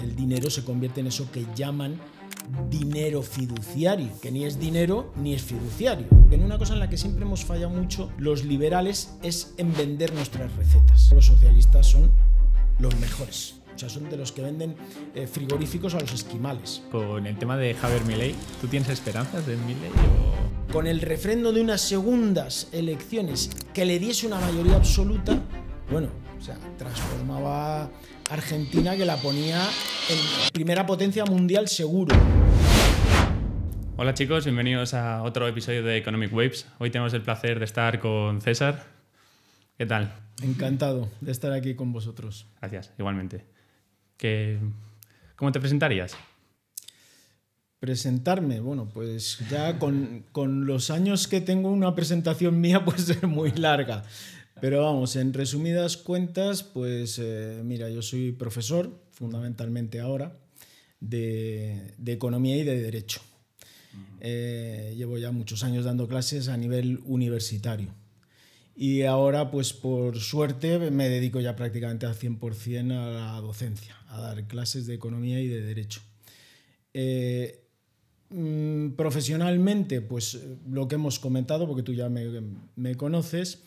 el dinero se convierte en eso que llaman dinero fiduciario, que ni es dinero ni es fiduciario. En una cosa en la que siempre hemos fallado mucho los liberales es en vender nuestras recetas. Los socialistas son los mejores. O sea, son de los que venden frigoríficos a los esquimales. Con el tema de Javier Milei, ¿tú tienes esperanzas de Milei o...? Con el refrendo de unas segundas elecciones que le diese una mayoría absoluta, bueno, o sea, transformaba Argentina, que la ponía en primera potencia mundial seguro. Hola chicos, bienvenidos a otro episodio de Economic Waves. Hoy tenemos el placer de estar con César. ¿Qué tal? Encantado de estar aquí con vosotros. Gracias, igualmente. ¿Cómo te presentarías? Presentarme, bueno, pues ya con los años que tengo, una presentación mía puede ser muy larga. Pero vamos, en resumidas cuentas, pues mira, yo soy profesor, fundamentalmente ahora, de economía y de derecho. Llevo ya muchos años dando clases a nivel universitario. Y ahora, pues por suerte, me dedico ya prácticamente al 100% a la docencia, a dar clases de economía y de derecho. Profesionalmente, pues lo que hemos comentado, porque tú ya me conoces,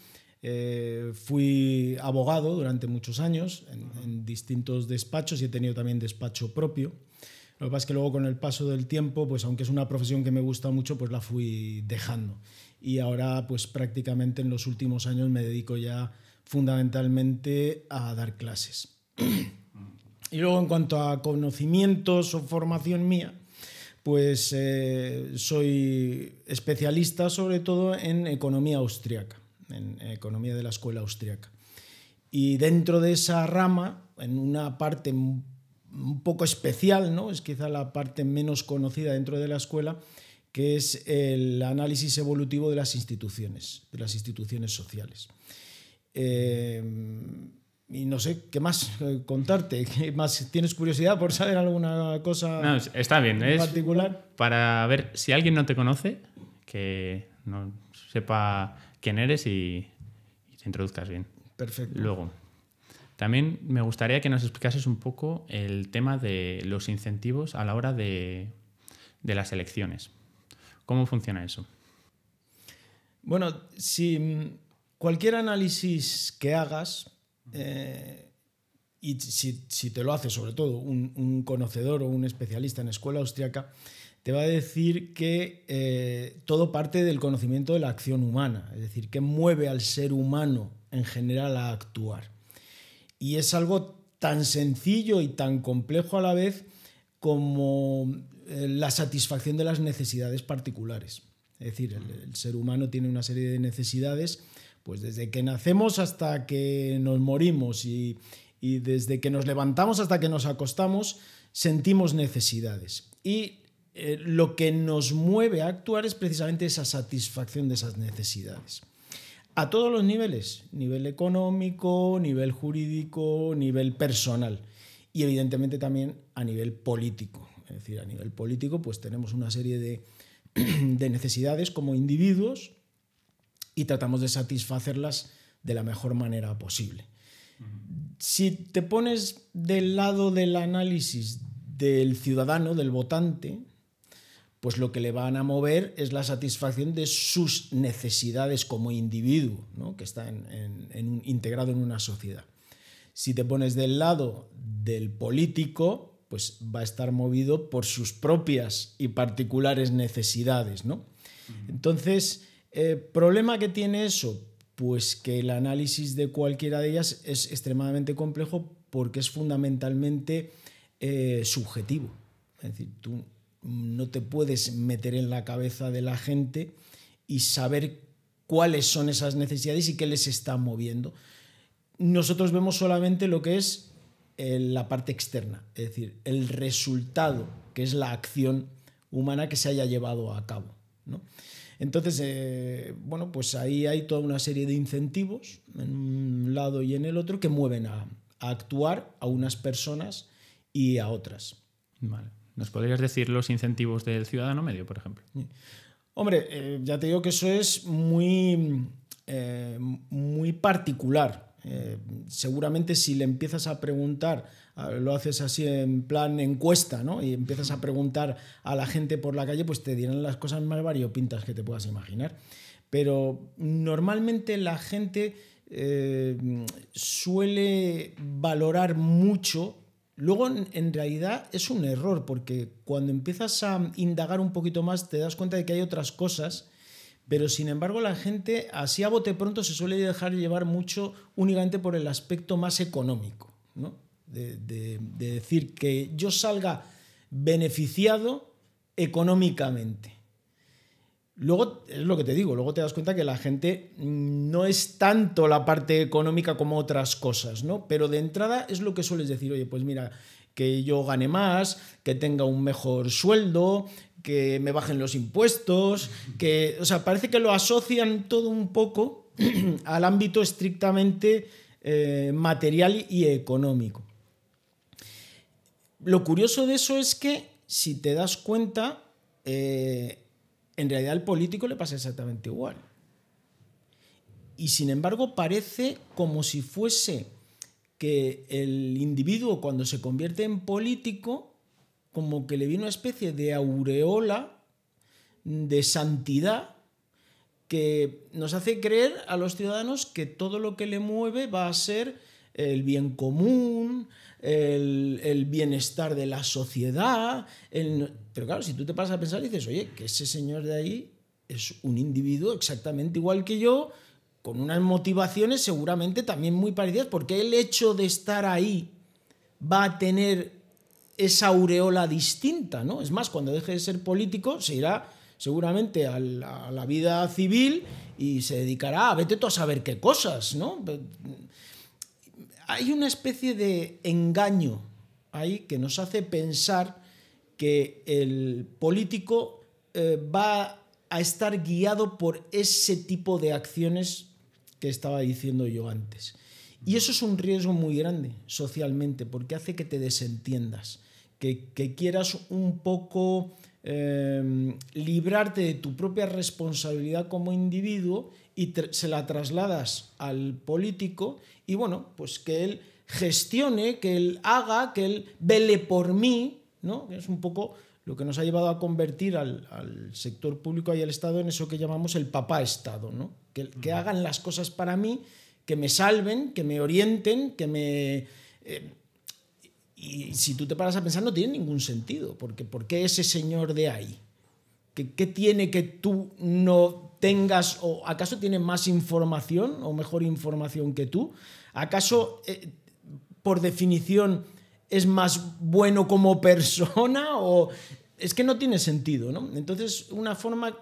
fui abogado durante muchos años en distintos despachos y he tenido también despacho propio. Lo que pasa es que luego con el paso del tiempo, pues aunque es una profesión que me gusta mucho, pues la fui dejando. Y ahora, pues prácticamente en los últimos años me dedico ya fundamentalmente a dar clases. Y luego en cuanto a conocimientos o formación mía, pues soy especialista sobre todo en economía austríaca, en economía de la escuela austríaca. Y dentro de esa rama, en una parte un poco especial, ¿no? Es quizá la parte menos conocida dentro de la escuela, que es el análisis evolutivo de las instituciones sociales. Y no sé, ¿qué más contarte? ¿Qué más? ¿Tienes curiosidad por saber alguna cosa No, está bien, en particular? Para ver si alguien no te conoce, que no sepa quién eres y te introduzcas bien. Perfecto. Luego, también me gustaría que nos explicases un poco el tema de los incentivos a la hora de las elecciones. ¿Cómo funciona eso? Bueno, si cualquier análisis que hagas, y si te lo hace sobre todo un conocedor o un especialista en escuela austríaca, te va a decir que todo parte del conocimiento de la acción humana, es decir, que mueve al ser humano en general a actuar. Y es algo tan sencillo y tan complejo a la vez como la satisfacción de las necesidades particulares. Es decir, el ser humano tiene una serie de necesidades, pues desde que nacemos hasta que nos morimos y desde que nos levantamos hasta que nos acostamos, sentimos necesidades. Y lo que nos mueve a actuar es precisamente esa satisfacción de esas necesidades. A todos los niveles, nivel económico, nivel jurídico, nivel personal y evidentemente también a nivel político. Es decir, a nivel político pues tenemos una serie de necesidades como individuos y tratamos de satisfacerlas de la mejor manera posible. Si te pones del lado del análisis del ciudadano, del votante, pues lo que le van a mover es la satisfacción de sus necesidades como individuo, ¿no? Que está integrado en una sociedad. Si te pones del lado del político, pues va a estar movido por sus propias y particulares necesidades, ¿no? Entonces, ¿problema que tiene eso? Pues que el análisis de cualquiera de ellas es extremadamente complejo porque es fundamentalmente subjetivo. Es decir, tú no te puedes meter en la cabeza de la gente y saber cuáles son esas necesidades y qué les está moviendo. Nosotros vemos solamente lo que es la parte externa, es decir, el resultado, que es la acción humana que se haya llevado a cabo, ¿no? Entonces, bueno, pues ahí hay toda una serie de incentivos en un lado y en el otro que mueven a actuar a unas personas y a otras. Vale. ¿Nos podrías decir los incentivos del ciudadano medio, por ejemplo? Hombre, ya te digo que eso es muy particular. Seguramente si le empiezas a preguntar, lo haces así en plan encuesta, ¿no? Y empiezas a preguntar a la gente por la calle, pues te dirán las cosas más variopintas que te puedas imaginar. Pero normalmente la gente suele valorar mucho. Luego, en realidad, es un error, porque cuando empiezas a indagar un poquito más te das cuenta de que hay otras cosas, pero sin embargo la gente, así a bote pronto, se suele dejar llevar mucho únicamente por el aspecto más económico, ¿no? De decir que yo salga beneficiado económicamente. Luego, es lo que te digo, luego te das cuenta que la gente no es tanto la parte económica como otras cosas, ¿no? Pero de entrada es lo que sueles decir, oye, pues mira, que yo gane más, que tenga un mejor sueldo, que me bajen los impuestos, que, o sea, parece que lo asocian todo un poco al ámbito estrictamente material y económico. Lo curioso de eso es que, si te das cuenta, en realidad al político le pasa exactamente igual. Y sin embargo parece como si fuese que el individuo, cuando se convierte en político, como que le viene una especie de aureola de santidad que nos hace creer a los ciudadanos que todo lo que le mueve va a ser el bien común, el bienestar de la sociedad. Pero claro, si tú te pasas a pensar y dices, oye, que ese señor de ahí es un individuo exactamente igual que yo, con unas motivaciones seguramente también muy parecidas, porque el hecho de estar ahí va a tener esa aureola distinta, ¿no? Es más, cuando deje de ser político se irá seguramente a la vida civil y se dedicará a vete tú a saber qué cosas, ¿no? Hay una especie de engaño ahí que nos hace pensar que el político va a estar guiado por ese tipo de acciones que estaba diciendo yo antes. Y eso es un riesgo muy grande socialmente, porque hace que te desentiendas, que quieras un poco librarte de tu propia responsabilidad como individuo y se la trasladas al político y bueno, pues que él gestione, que él haga, que él vele por mí, ¿no? Es un poco lo que nos ha llevado a convertir al sector público y al Estado en eso que llamamos el papá Estado, ¿no? Que hagan las cosas para mí, que me salven, que me orienten, que me... y si tú te paras a pensar no tiene ningún sentido, porque ¿por qué ese señor de ahí? ¿Qué tiene que tú no tengas? ¿O acaso tiene más información o mejor información que tú? ¿Acaso, por definición, es más bueno como persona? ¿O es que no tiene sentido, ¿no? Entonces, una forma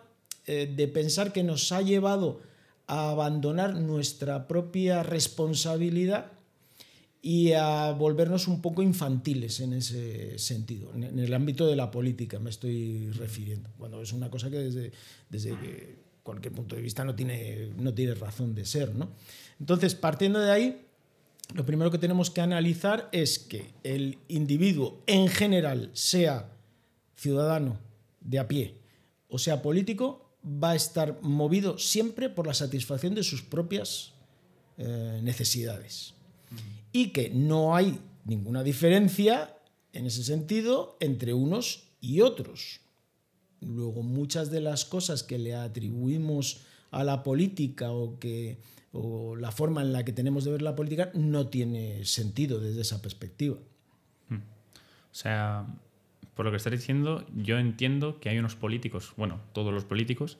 de pensar que nos ha llevado a abandonar nuestra propia responsabilidad y a volvernos un poco infantiles en ese sentido, en el ámbito de la política me estoy refiriendo, cuando es una cosa que desde cualquier punto de vista no tiene razón de ser, ¿no? Entonces, partiendo de ahí, lo primero que tenemos que analizar es que el individuo en general, sea ciudadano de a pie o sea político, va a estar movido siempre por la satisfacción de sus propias necesidades. Y que no hay ninguna diferencia en ese sentido entre unos y otros. Luego, muchas de las cosas que le atribuimos a la política o la forma en la que tenemos de ver la política no tiene sentido desde esa perspectiva. O sea, por lo que estás diciendo, yo entiendo que hay unos políticos, bueno, todos los políticos,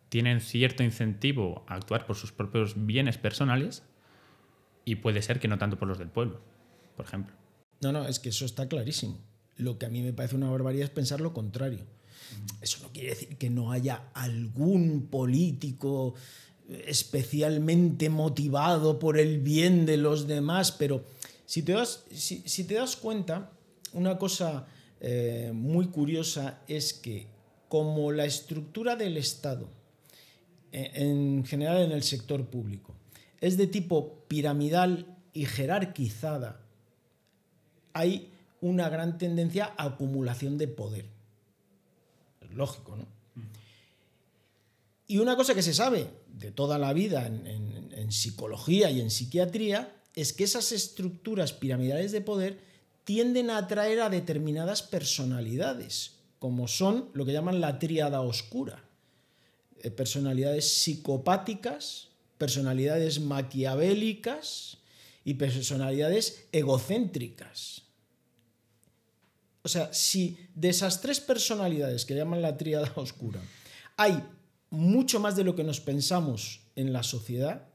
tienen cierto incentivo a actuar por sus propios bienes personales. Y puede ser que no tanto por los del pueblo, por ejemplo. No, es que eso está clarísimo. Lo que a mí me parece una barbaridad es pensar lo contrario. Eso no quiere decir que no haya algún político especialmente motivado por el bien de los demás, pero si te das cuenta, una cosa muy curiosa es que como la estructura del Estado, en general en el sector público, es de tipo piramidal y jerarquizada, hay una gran tendencia a acumulación de poder. Es lógico, ¿no? Y una cosa que se sabe de toda la vida en psicología y en psiquiatría es que esas estructuras piramidales de poder tienden a atraer a determinadas personalidades, como son lo que llaman la tríada oscura. Personalidades psicopáticas, personalidades maquiavélicas y personalidades egocéntricas. O sea, si de esas tres personalidades que llaman la tríada oscura hay mucho más de lo que nos pensamos en la sociedad,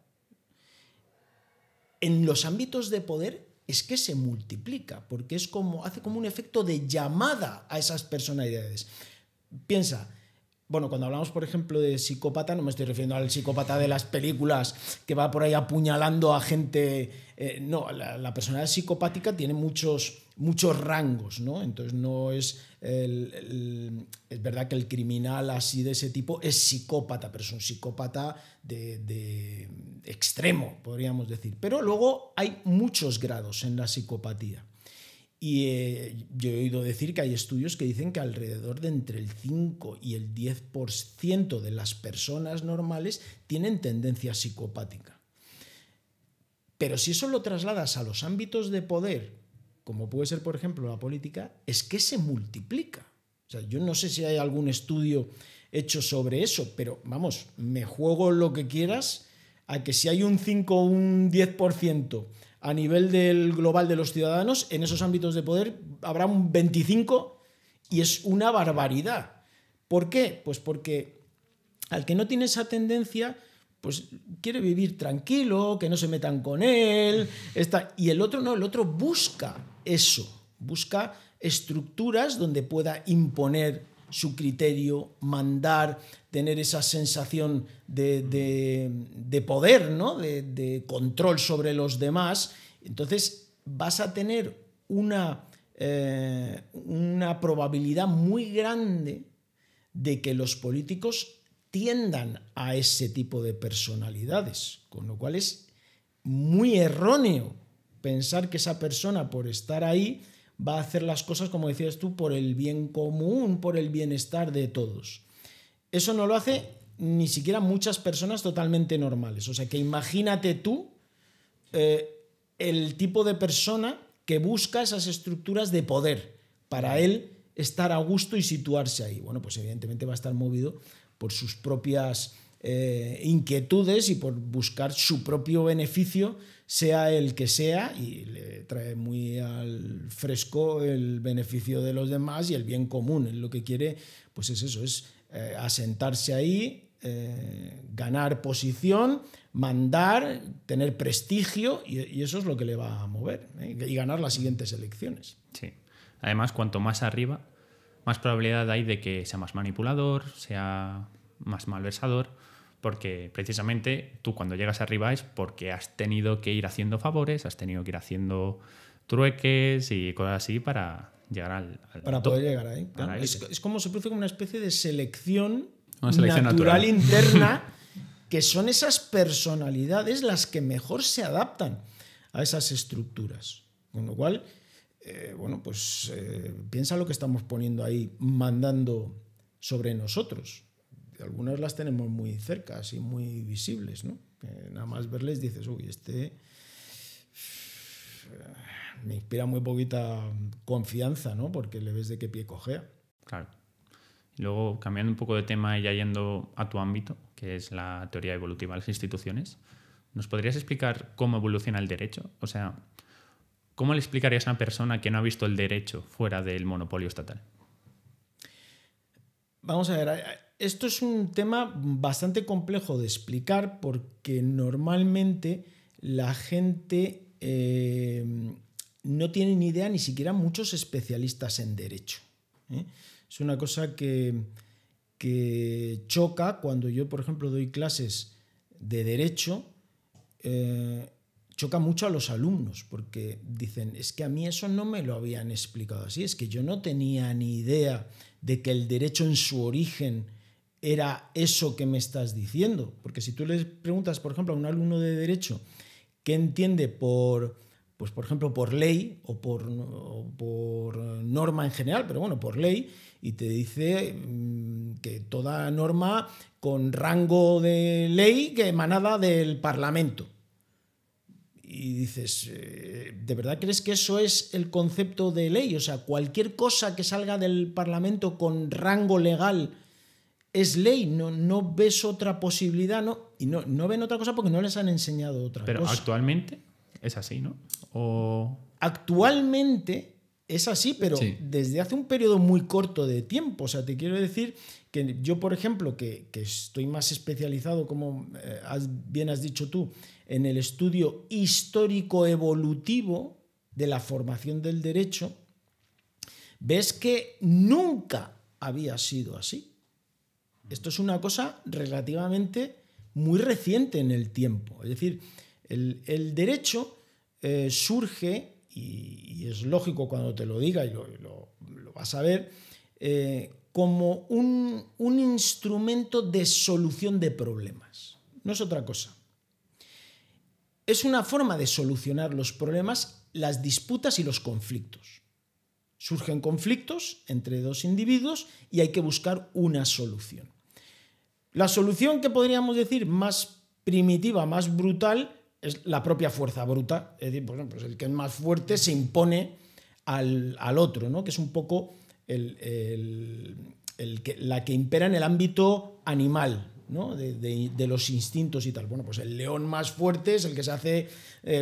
en los ámbitos de poder es que se multiplica, porque es como, hace como un efecto de llamada a esas personalidades. Piensa, bueno, cuando hablamos, por ejemplo, de psicópata, no me estoy refiriendo al psicópata de las películas que va por ahí apuñalando a gente. No, la personalidad psicopática tiene muchos rangos, ¿no? Entonces no es... es verdad que el criminal así de ese tipo es psicópata, pero es un psicópata de extremo, podríamos decir. Pero luego hay muchos grados en la psicopatía. Y yo he oído decir que hay estudios que dicen que alrededor de entre el 5 y el 10% de las personas normales tienen tendencia psicopática. Pero si eso lo trasladas a los ámbitos de poder, como puede ser, por ejemplo, la política, es que se multiplica. O sea, yo no sé si hay algún estudio hecho sobre eso, pero vamos, me juego lo que quieras a que si hay un 5 o un 10% a nivel del global de los ciudadanos, en esos ámbitos de poder habrá un 25% y es una barbaridad. ¿Por qué? Pues porque al que no tiene esa tendencia, pues quiere vivir tranquilo, que no se metan con él, y el otro no, el otro busca eso, busca estructuras donde pueda imponer su criterio, mandar, tener esa sensación de poder, ¿no? de control sobre los demás. Entonces vas a tener una probabilidad muy grande de que los políticos tiendan a ese tipo de personalidades, con lo cual es muy erróneo pensar que esa persona, por estar ahí, va a hacer las cosas, como decías tú, por el bien común, por el bienestar de todos. Eso no lo hace ni siquiera muchas personas totalmente normales. O sea que imagínate tú el tipo de persona que busca esas estructuras de poder para él estar a gusto y situarse ahí. Bueno, pues evidentemente va a estar movido por sus propias inquietudes y por buscar su propio beneficio, sea el que sea, y le trae muy al fresco el beneficio de los demás y el bien común. Él lo que quiere, pues es eso, es asentarse ahí, ganar posición, mandar, tener prestigio, y eso es lo que le va a mover, y ganar las siguientes elecciones. Sí. Además, cuanto más arriba, más probabilidad hay de que sea más manipulador, sea más malversador, porque precisamente tú cuando llegas arriba es porque has tenido que ir haciendo favores, has tenido que ir haciendo trueques y cosas así para llegar al para top, poder llegar ahí. Claro. Es como se produce como una especie de selección natural interna, que son esas personalidades las que mejor se adaptan a esas estructuras. Con lo cual, piensa lo que estamos poniendo ahí, mandando sobre nosotros. Algunas las tenemos muy cerca, así muy visibles, ¿no? Nada más verles dices, uy, me inspira muy poquita confianza, ¿no? Porque le ves de qué pie cojea. Claro. Luego, cambiando un poco de tema y ya yendo a tu ámbito, que es la teoría evolutiva de las instituciones, ¿nos podrías explicar cómo evoluciona el derecho? O sea, ¿cómo le explicarías a una persona que no ha visto el derecho fuera del monopolio estatal? Vamos a ver, esto es un tema bastante complejo de explicar porque normalmente la gente no tiene ni idea, ni siquiera muchos especialistas en derecho. Es una cosa que choca cuando yo, por ejemplo, doy clases de derecho, choca mucho a los alumnos porque dicen, es que a mí eso no me lo habían explicado así, es que yo no tenía ni idea de que el derecho en su origen era eso que me estás diciendo. Porque si tú les preguntas, por ejemplo, a un alumno de derecho qué entiende por ejemplo, por ley o por norma en general, pero bueno, por ley, y te dice que toda norma con rango de ley que emanada del Parlamento. Y dices, ¿de verdad crees que eso es el concepto de ley? O sea, cualquier cosa que salga del Parlamento con rango legal es ley. No ves otra posibilidad, ¿no? Y no ven otra cosa porque no les han enseñado otra cosa. Pero actualmente es así, ¿no? Actualmente es así, pero sí, desde hace un periodo muy corto de tiempo. O sea, te quiero decir que yo, por ejemplo, que estoy más especializado, como bien has dicho tú, en el estudio histórico-evolutivo de la formación del derecho, ves que nunca había sido así. Esto es una cosa relativamente muy reciente en el tiempo. Es decir, el derecho surge, y es lógico cuando te lo diga y lo vas a ver, como un instrumento de solución de problemas. No es otra cosa. Es una forma de solucionar los problemas, las disputas y los conflictos. Surgen conflictos entre dos individuos y hay que buscar una solución. La solución que podríamos decir más primitiva, más brutal, es la propia fuerza bruta. Es decir, pues el que es más fuerte se impone al otro, ¿no? Que es un poco la que impera en el ámbito animal, ¿no? de los instintos y tal. Bueno, pues el león más fuerte es el que se hace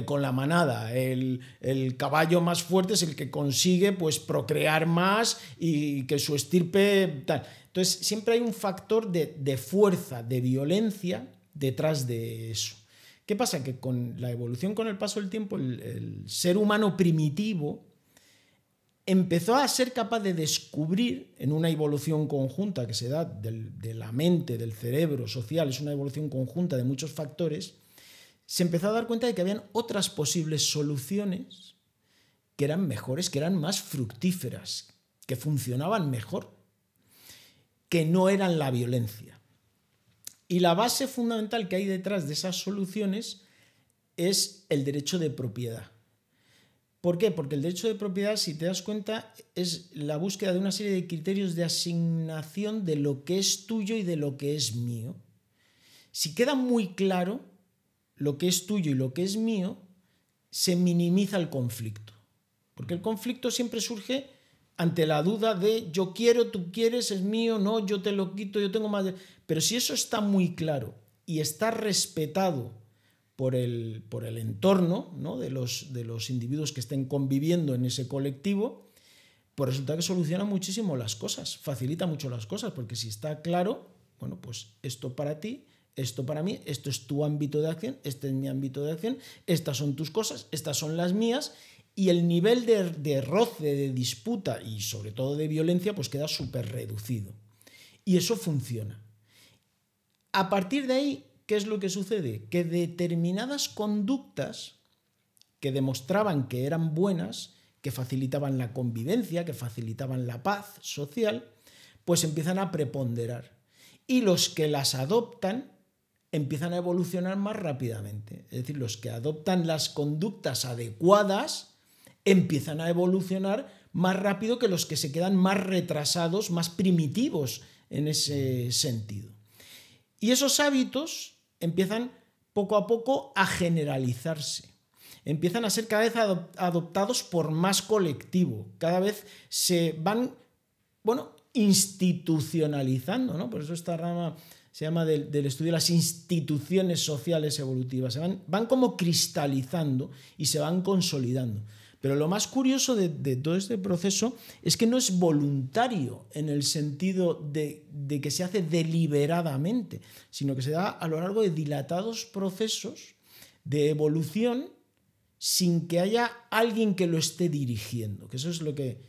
con la manada, el caballo más fuerte es el que consigue pues procrear más y que su estirpe tal. Entonces siempre hay un factor de fuerza, de violencia detrás de eso. ¿Qué pasa? Que con la evolución, con el paso del tiempo, el ser humano primitivo empezó a ser capaz de descubrir, en una evolución conjunta que se da de la mente, del cerebro social, es una evolución conjunta de muchos factores, se empezó a dar cuenta de que habían otras posibles soluciones que eran mejores, que eran más fructíferas, que funcionaban mejor, que no eran la violencia. Y la base fundamental que hay detrás de esas soluciones es el derecho de propiedad. ¿Por qué? Porque el derecho de propiedad, si te das cuenta, es la búsqueda de una serie de criterios de asignación de lo que es tuyo y de lo que es mío. Si queda muy claro lo que es tuyo y lo que es mío, se minimiza el conflicto. Porque el conflicto siempre surge ante la duda de yo quiero, tú quieres, es mío, no, yo te lo quito, yo tengo más... Pero si eso está muy claro y está respetado por el entorno, ¿no? de los individuos que estén conviviendo en ese colectivo, pues resulta que soluciona muchísimo las cosas, facilita mucho las cosas, porque si está claro, bueno, pues esto para ti, esto para mí, esto es tu ámbito de acción, este es mi ámbito de acción, estas son tus cosas, estas son las mías, y el nivel de roce, de disputa y sobre todo de violencia, pues queda súper reducido. Y eso funciona. A partir de ahí, ¿qué es lo que sucede? Que determinadas conductas que demostraban que eran buenas, que facilitaban la convivencia, que facilitaban la paz social, pues empiezan a preponderar. Y los que las adoptan empiezan a evolucionar más rápidamente. Es decir, los que adoptan las conductas adecuadas empiezan a evolucionar más rápido que los que se quedan más retrasados, más primitivos en ese sentido. Y esos hábitos empiezan poco a poco a generalizarse. Empiezan a ser cada vez adoptados por más colectivo. Cada vez se van, institucionalizando, ¿no? Por eso esta rama se llama del estudio de las instituciones sociales evolutivas. Se van como cristalizando y se van consolidando. Pero lo más curioso de todo este proceso es que no es voluntario en el sentido de que se hace deliberadamente, sino que se da a lo largo de dilatados procesos de evolución sin que haya alguien que lo esté dirigiendo. Que eso es lo que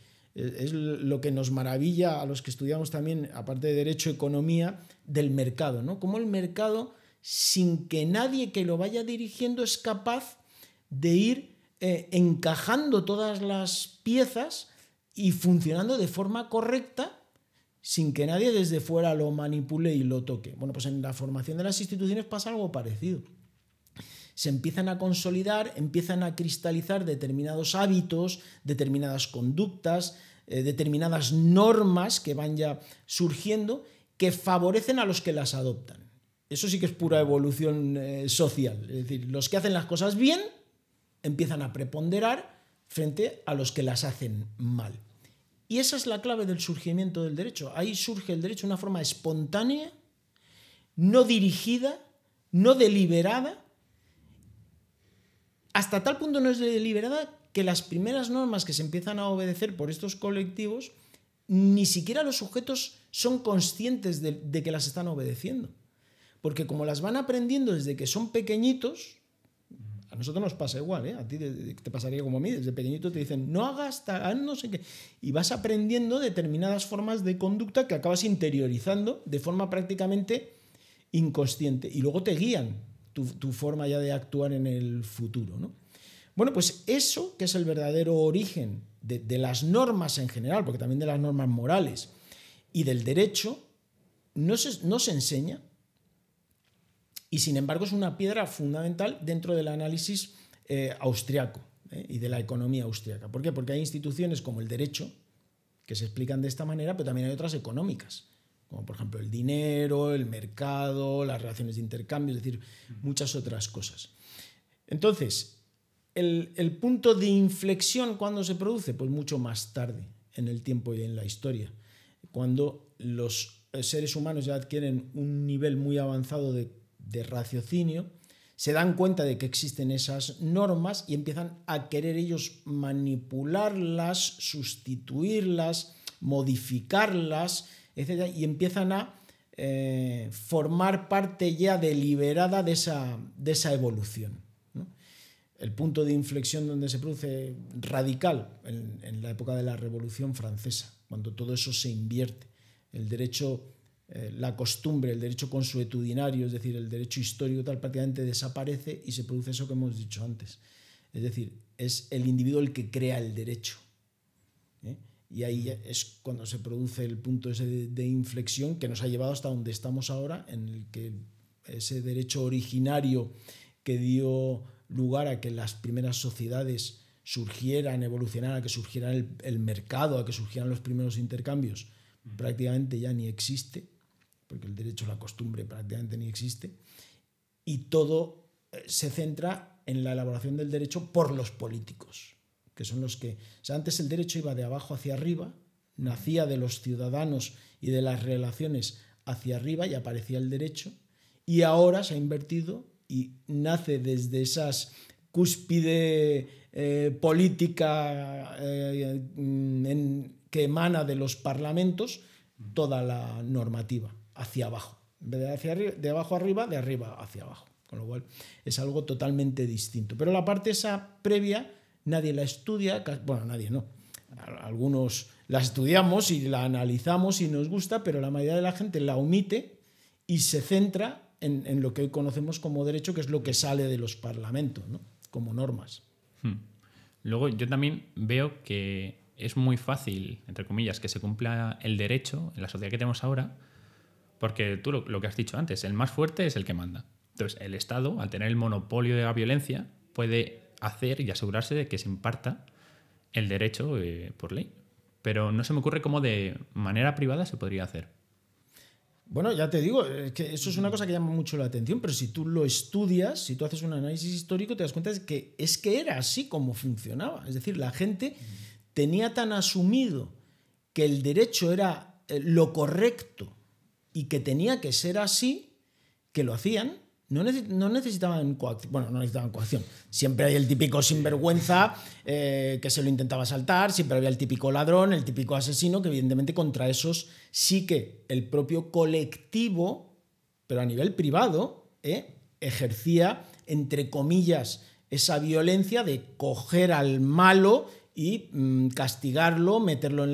nos maravilla a los que estudiamos también, aparte de Derecho, Economía, del mercado, ¿no? Cómo el mercado, sin que nadie que lo vaya dirigiendo, es capaz de ir encajando todas las piezas y funcionando de forma correcta sin que nadie desde fuera lo manipule y lo toque. Bueno, pues en la formación de las instituciones pasa algo parecido. Se empiezan a consolidar, empiezan a cristalizar determinados hábitos, determinadas conductas, determinadas normas que van ya surgiendo que favorecen a los que las adoptan. Eso sí que es pura evolución social. Es decir, los que hacen las cosas bien empiezan a preponderar frente a los que las hacen mal. Y esa es la clave del surgimiento del derecho. Ahí surge el derecho de una forma espontánea, no dirigida, no deliberada. Hasta tal punto no es deliberada que las primeras normas que se empiezan a obedecer por estos colectivos, ni siquiera los sujetos son conscientes de que las están obedeciendo. Porque como las van aprendiendo desde que son pequeñitos, a nosotros nos pasa igual, ¿eh? A ti te pasaría como a mí, desde pequeñito te dicen no hagas tal, no sé qué, y vas aprendiendo determinadas formas de conducta que acabas interiorizando de forma prácticamente inconsciente y luego te guían tu forma ya de actuar en el futuro, ¿no? Bueno, pues eso, que es el verdadero origen de las normas en general, porque también de las normas morales y del derecho, no se enseña. Y sin embargo es una piedra fundamental dentro del análisis austriaco y de la economía austriaca. ¿Por qué? Porque hay instituciones como el derecho que se explican de esta manera, pero también hay otras económicas, como por ejemplo el dinero, el mercado, las relaciones de intercambio, es decir, muchas otras cosas. Entonces, el punto de inflexión, ¿cuándo se produce? Pues mucho más tarde en el tiempo y en la historia, cuando los seres humanos ya adquieren un nivel muy avanzado de raciocinio, se dan cuenta de que existen esas normas y empiezan a querer ellos manipularlas, sustituirlas, modificarlas, etc. Y empiezan a formar parte ya deliberada de esa evolución, ¿no? El punto de inflexión donde se produce radical en la época de la Revolución Francesa, cuando todo eso se invierte. El derecho, la costumbre, el derecho consuetudinario, es decir, el derecho histórico tal, prácticamente desaparece y se produce eso que hemos dicho antes. Es decir, es el individuo el que crea el derecho. Y ahí es cuando se produce el punto ese de inflexión que nos ha llevado hasta donde estamos ahora, en el que ese derecho originario que dio lugar a que las primeras sociedades surgieran, evolucionaran, a que surgiera el mercado, a que surgieran los primeros intercambios, prácticamente ya ni existe, porque el derecho a la costumbre prácticamente ni existe, y todo se centra en la elaboración del derecho por los políticos, que son los que... O sea, antes el derecho iba de abajo hacia arriba, nacía de los ciudadanos y de las relaciones hacia arriba y aparecía el derecho, y ahora se ha invertido y nace desde esas cúspide política que emana de los parlamentos toda la normativa hacia abajo. En vez de abajo arriba, de arriba hacia abajo. Con lo cual es algo totalmente distinto. Pero la parte esa previa nadie la estudia, bueno, nadie no. Algunos la estudiamos y la analizamos y nos gusta, pero la mayoría de la gente la omite y se centra en lo que hoy conocemos como derecho, que es lo que sale de los parlamentos, ¿no? Como normas. Luego yo también veo que es muy fácil, entre comillas, que se cumpla el derecho en la sociedad que tenemos ahora, porque tú lo que has dicho antes, el más fuerte es el que manda. Entonces, el Estado, al tener el monopolio de la violencia, puede hacer y asegurarse de que se imparta el derecho por ley. Pero no se me ocurre cómo de manera privada se podría hacer. Bueno, ya te digo, que eso es una cosa que llama mucho la atención, pero si tú lo estudias, si tú haces un análisis histórico, te das cuenta de que era así como funcionaba. Es decir, la gente tenía tan asumido que el derecho era lo correcto y que tenía que ser así, que lo hacían. No necesitaban coacción. Bueno, no necesitaban coacción. Siempre hay el típico sinvergüenza que se lo intentaba saltar, siempre había el típico ladrón, el típico asesino, que evidentemente contra esos sí que el propio colectivo, pero a nivel privado, ejercía, entre comillas, esa violencia de coger al malo y castigarlo, meterlo en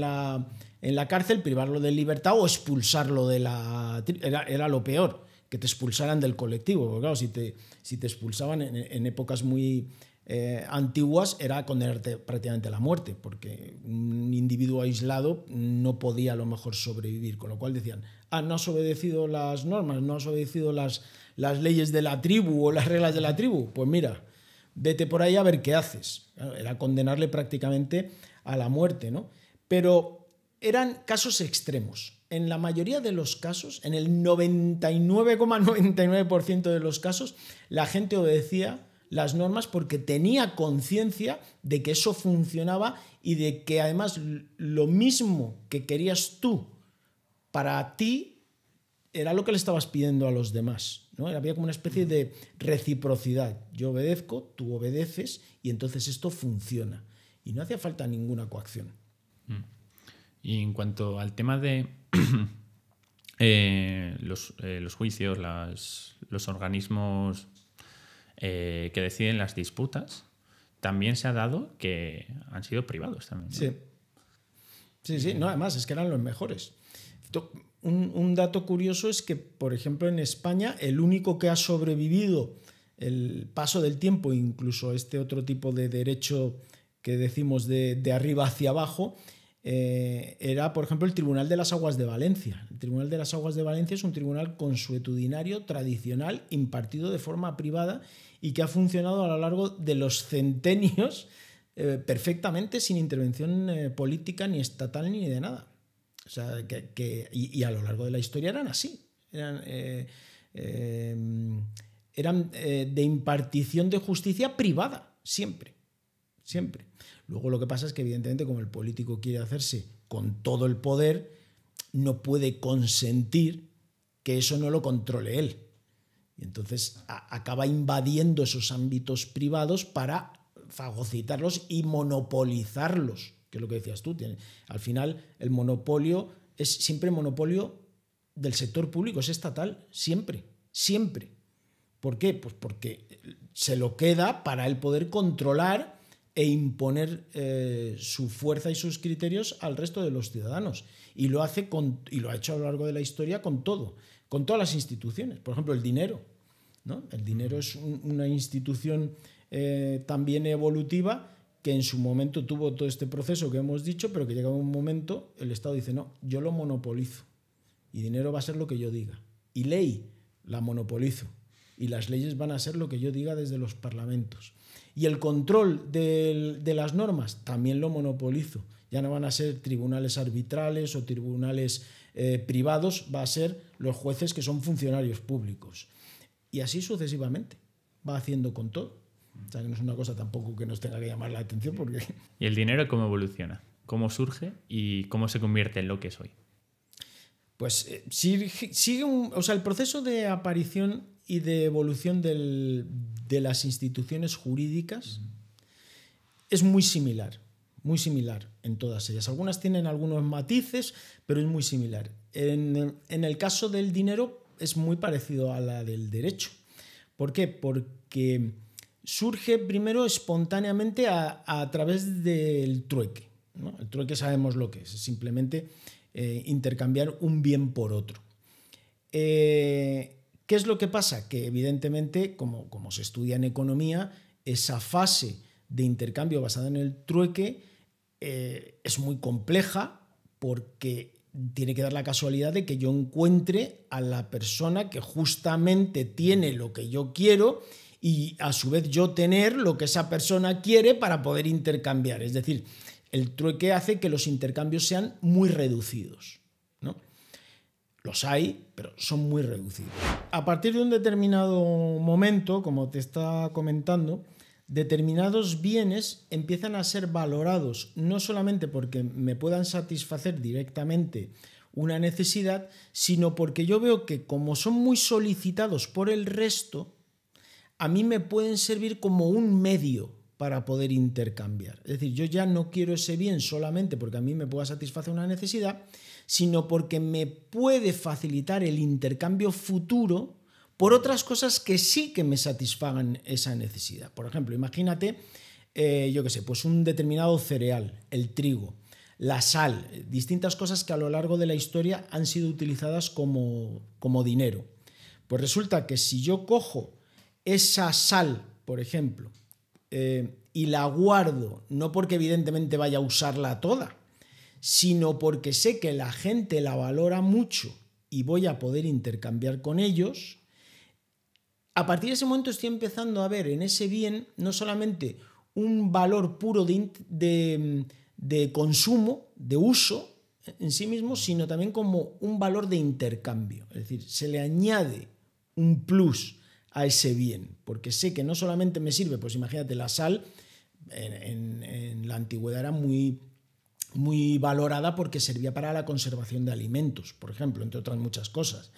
la cárcel, privarlo de libertad o expulsarlo de la... Era lo peor, que te expulsaran del colectivo. Porque claro, si te expulsaban en épocas muy antiguas, era condenarte prácticamente a la muerte, porque un individuo aislado no podía a lo mejor sobrevivir. Con lo cual decían, no has obedecido las normas, no has obedecido las leyes de la tribu o las reglas de la tribu, pues mira, vete por ahí a ver qué haces. Era condenarle prácticamente a la muerte, ¿no? Pero eran casos extremos. en la mayoría de los casos, en el 99,99% de los casos, la gente obedecía las normas porque tenía conciencia de que eso funcionaba y de que además lo mismo que querías tú para ti era lo que le estabas pidiendo a los demás, ¿no? Había como una especie de reciprocidad. Yo obedezco, tú obedeces y entonces esto funciona. Y no hacía falta ninguna coacción. Y en cuanto al tema de los juicios, los organismos que deciden las disputas, también se ha dado que han sido privados también, ¿no? Sí. No, además es que eran los mejores. Un dato curioso es que, por ejemplo, en España, el único que ha sobrevivido el paso del tiempo, incluso este otro tipo de derecho que decimos de arriba hacia abajo, era, por ejemplo, el Tribunal de las Aguas de Valencia. El Tribunal de las Aguas de Valencia es un tribunal consuetudinario tradicional impartido de forma privada y que ha funcionado a lo largo de los centenios perfectamente sin intervención política ni estatal ni de nada. O sea, y a lo largo de la historia eran así. Eran de impartición de justicia privada, siempre. Luego lo que pasa es que evidentemente como el político quiere hacerse con todo el poder, no puede consentir que eso no lo controle él. Y entonces acaba invadiendo esos ámbitos privados para fagocitarlos y monopolizarlos, que es lo que decías tú. Al final el monopolio es siempre monopolio del sector público, es estatal, siempre. ¿Por qué? Pues porque se lo queda para él poder controlar e imponer su fuerza y sus criterios al resto de los ciudadanos. Y lo hace y lo ha hecho a lo largo de la historia con todo, con todas las instituciones. Por ejemplo, el dinero, ¿no? El dinero es una institución también evolutiva que en su momento tuvo todo este proceso que hemos dicho, pero que llega un momento, el Estado dice, no, yo lo monopolizo y dinero va a ser lo que yo diga. Y ley la monopolizo y las leyes van a ser lo que yo diga desde los parlamentos. Y el control de las normas también lo monopolizo. Ya no van a ser tribunales arbitrales o tribunales privados, va a ser los jueces que son funcionarios públicos. Y así sucesivamente. Va haciendo con todo. O sea, que no es una cosa tampoco que nos tenga que llamar la atención porque... ¿Y el dinero cómo evoluciona? ¿Cómo surge y cómo se convierte en lo que es hoy? Pues sigue el proceso de aparición y de evolución de las instituciones jurídicas es muy similar en todas ellas. Algunas tienen algunos matices, pero es muy similar. En el caso del dinero es muy parecido a la del derecho. ¿Por qué? Porque surge primero espontáneamente a través del trueque, ¿no? El trueque sabemos lo que es simplemente intercambiar un bien por otro. ¿Qué es lo que pasa? Que evidentemente, como se estudia en economía, esa fase de intercambio basada en el trueque es muy compleja porque tiene que dar la casualidad de que yo encuentre a la persona que justamente tiene lo que yo quiero y a su vez yo tener lo que esa persona quiere para poder intercambiar. Es decir, el trueque hace que los intercambios sean muy reducidos, ¿no? Los hay, pero son muy reducidos. A partir de un determinado momento, como te está comentando, determinados bienes empiezan a ser valorados no solamente porque me puedan satisfacer directamente una necesidad, sino porque yo veo que como son muy solicitados por el resto, a mí me pueden servir como un medio para poder intercambiar. Es decir, yo ya no quiero ese bien solamente porque a mí me pueda satisfacer una necesidad, sino porque me puede facilitar el intercambio futuro por otras cosas que sí que me satisfagan esa necesidad. Por ejemplo, imagínate, pues un determinado cereal, el trigo, la sal, distintas cosas que a lo largo de la historia han sido utilizadas como dinero. Pues resulta que si yo cojo esa sal, por ejemplo, y la guardo, no porque evidentemente vaya a usarla toda, sino porque sé que la gente la valora mucho y voy a poder intercambiar con ellos, a partir de ese momento estoy empezando a ver en ese bien no solamente un valor puro de consumo, de uso, en sí mismo, sino también como un valor de intercambio. Es decir, se le añade un plus a ese bien, porque sé que no solamente me sirve, pues imagínate, la sal en la antigüedad era muy valorada porque servía para la conservación de alimentos, por ejemplo, entre otras muchas cosas.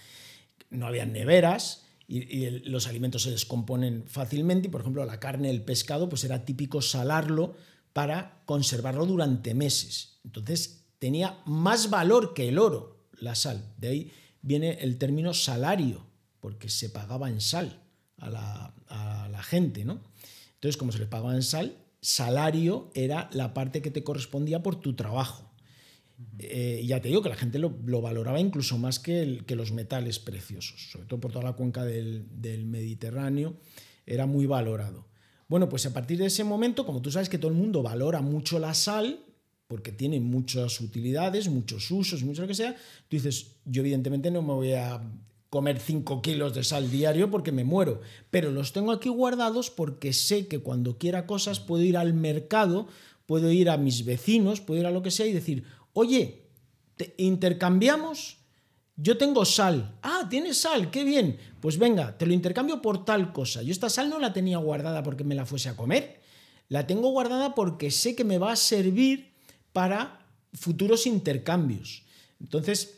No había neveras y los alimentos se descomponen fácilmente y, por ejemplo, la carne, el pescado, pues era típico salarlo para conservarlo durante meses. Entonces tenía más valor que el oro, la sal. De ahí viene el término salario, porque se pagaba en sal a la gente, ¿no? Entonces, como se les pagaba en sal, salario era la parte que te correspondía por tu trabajo. Ya te digo que la gente lo valoraba incluso más que los metales preciosos, sobre todo por toda la cuenca del Mediterráneo, era muy valorado. Bueno, pues a partir de ese momento, como tú sabes que todo el mundo valora mucho la sal, porque tiene muchas utilidades, muchos usos, mucho lo que sea, tú dices, yo evidentemente no me voy a comer 5 kilos de sal diario porque me muero, pero los tengo aquí guardados porque sé que cuando quiera cosas puedo ir al mercado, puedo ir a mis vecinos, puedo ir a lo que sea y decir, oye, intercambiamos, yo tengo sal, tienes sal, qué bien, pues venga, te lo intercambio por tal cosa. Yo esta sal no la tenía guardada porque me la fuese a comer, la tengo guardada porque sé que me va a servir para futuros intercambios. Entonces,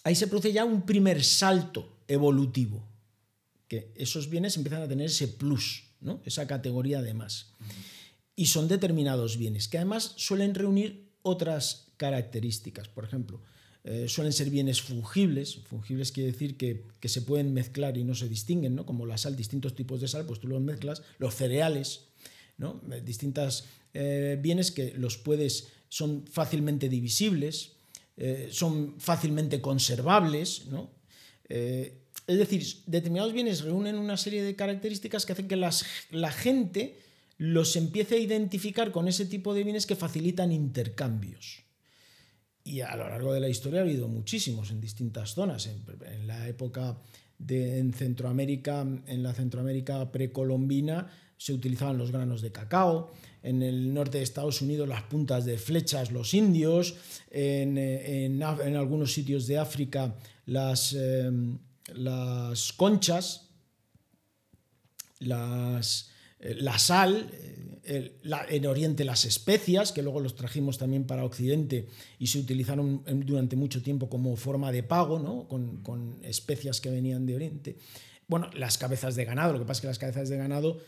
ahí se produce ya un primer salto evolutivo, que esos bienes empiezan a tener ese plus, ¿no? Esa categoría de más. Y son determinados bienes, que además suelen reunir otras características. Por ejemplo, suelen ser bienes fungibles. Fungibles quiere decir que se pueden mezclar y no se distinguen, ¿no? Como la sal, distintos tipos de sal, pues tú los mezclas. Los cereales, ¿no? Distintos bienes que son fácilmente divisibles, son fácilmente conservables, ¿no? Es decir, determinados bienes reúnen una serie de características que hacen que la gente los empiece a identificar con ese tipo de bienes que facilitan intercambios. Y a lo largo de la historia ha habido muchísimos en distintas zonas. En la época en Centroamérica, en la Centroamérica precolombina, se utilizaban los granos de cacao. En el norte de Estados Unidos, las puntas de flechas, los indios. En algunos sitios de África, las conchas, la sal, en Oriente las especias, que luego los trajimos también para Occidente y se utilizaron durante mucho tiempo como forma de pago, ¿no? con especias que venían de Oriente. Bueno, las cabezas de ganado, lo que pasa es que las cabezas de ganado,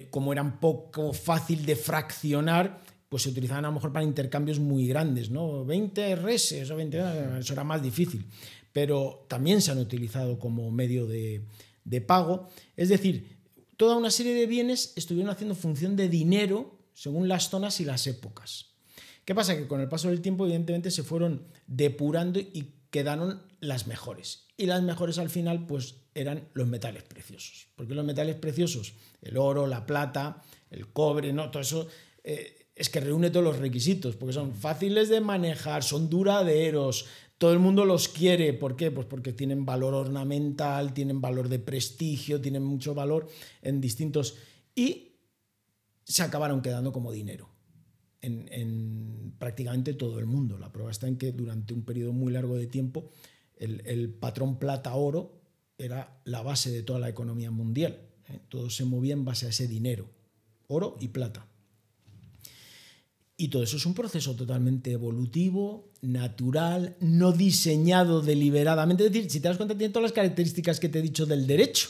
como eran poco fácil de fraccionar, pues se utilizaban a lo mejor para intercambios muy grandes, ¿no? 20 reses o 20, eso era más difícil, pero también se han utilizado como medio de pago. Es decir, toda una serie de bienes estuvieron haciendo función de dinero según las zonas y las épocas. ¿Qué pasa? Que con el paso del tiempo, evidentemente, se fueron depurando y quedaron las mejores. Y las mejores al final, pues, eran los metales preciosos. Porque los metales preciosos, el oro, la plata, el cobre, ¿no? Todo eso es que reúne todos los requisitos, porque son fáciles de manejar, son duraderos, todo el mundo los quiere. ¿Por qué? Pues porque tienen valor ornamental, tienen valor de prestigio, tienen mucho valor en distintos... Y se acabaron quedando como dinero en prácticamente todo el mundo. La prueba está en que durante un periodo muy largo de tiempo el patrón plata-oro era la base de toda la economía mundial. Todo se movía en base a ese dinero, oro y plata. Y todo eso es un proceso totalmente evolutivo, natural, no diseñado deliberadamente. Es decir, si te das cuenta, tiene todas las características que te he dicho del derecho.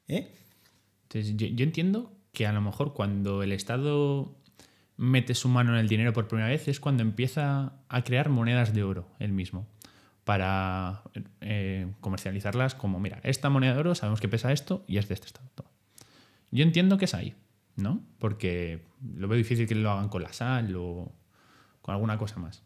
Entonces, yo entiendo que a lo mejor cuando el Estado mete su mano en el dinero por primera vez es cuando empieza a crear monedas de oro él mismo para comercializarlas como, mira, esta moneda de oro sabemos que pesa esto y es de este Estado. Yo entiendo que es ahí, ¿no? Porque lo veo difícil que lo hagan con la sal o con alguna cosa más.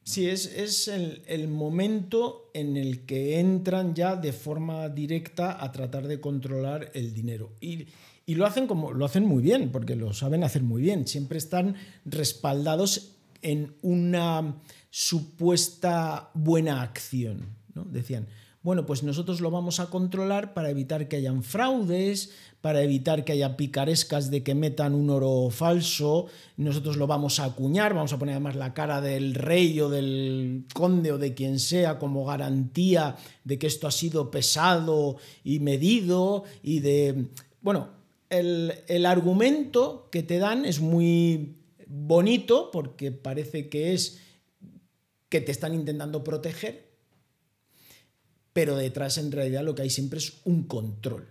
Sí, es el momento en el que entran ya de forma directa a tratar de controlar el dinero. Y lo hacen muy bien, porque lo saben hacer muy bien. Siempre están respaldados en una supuesta buena acción, ¿no? Decían, Bueno, pues nosotros lo vamos a controlar para evitar que hayan fraudes, para evitar que haya picarescas de que metan un oro falso. Nosotros lo vamos a acuñar, vamos a poner además la cara del rey o del conde o de quien sea como garantía de que esto ha sido pesado y medido y de... Bueno, el argumento que te dan es muy bonito porque parece que es que te están intentando proteger, pero detrás en realidad lo que hay siempre es un control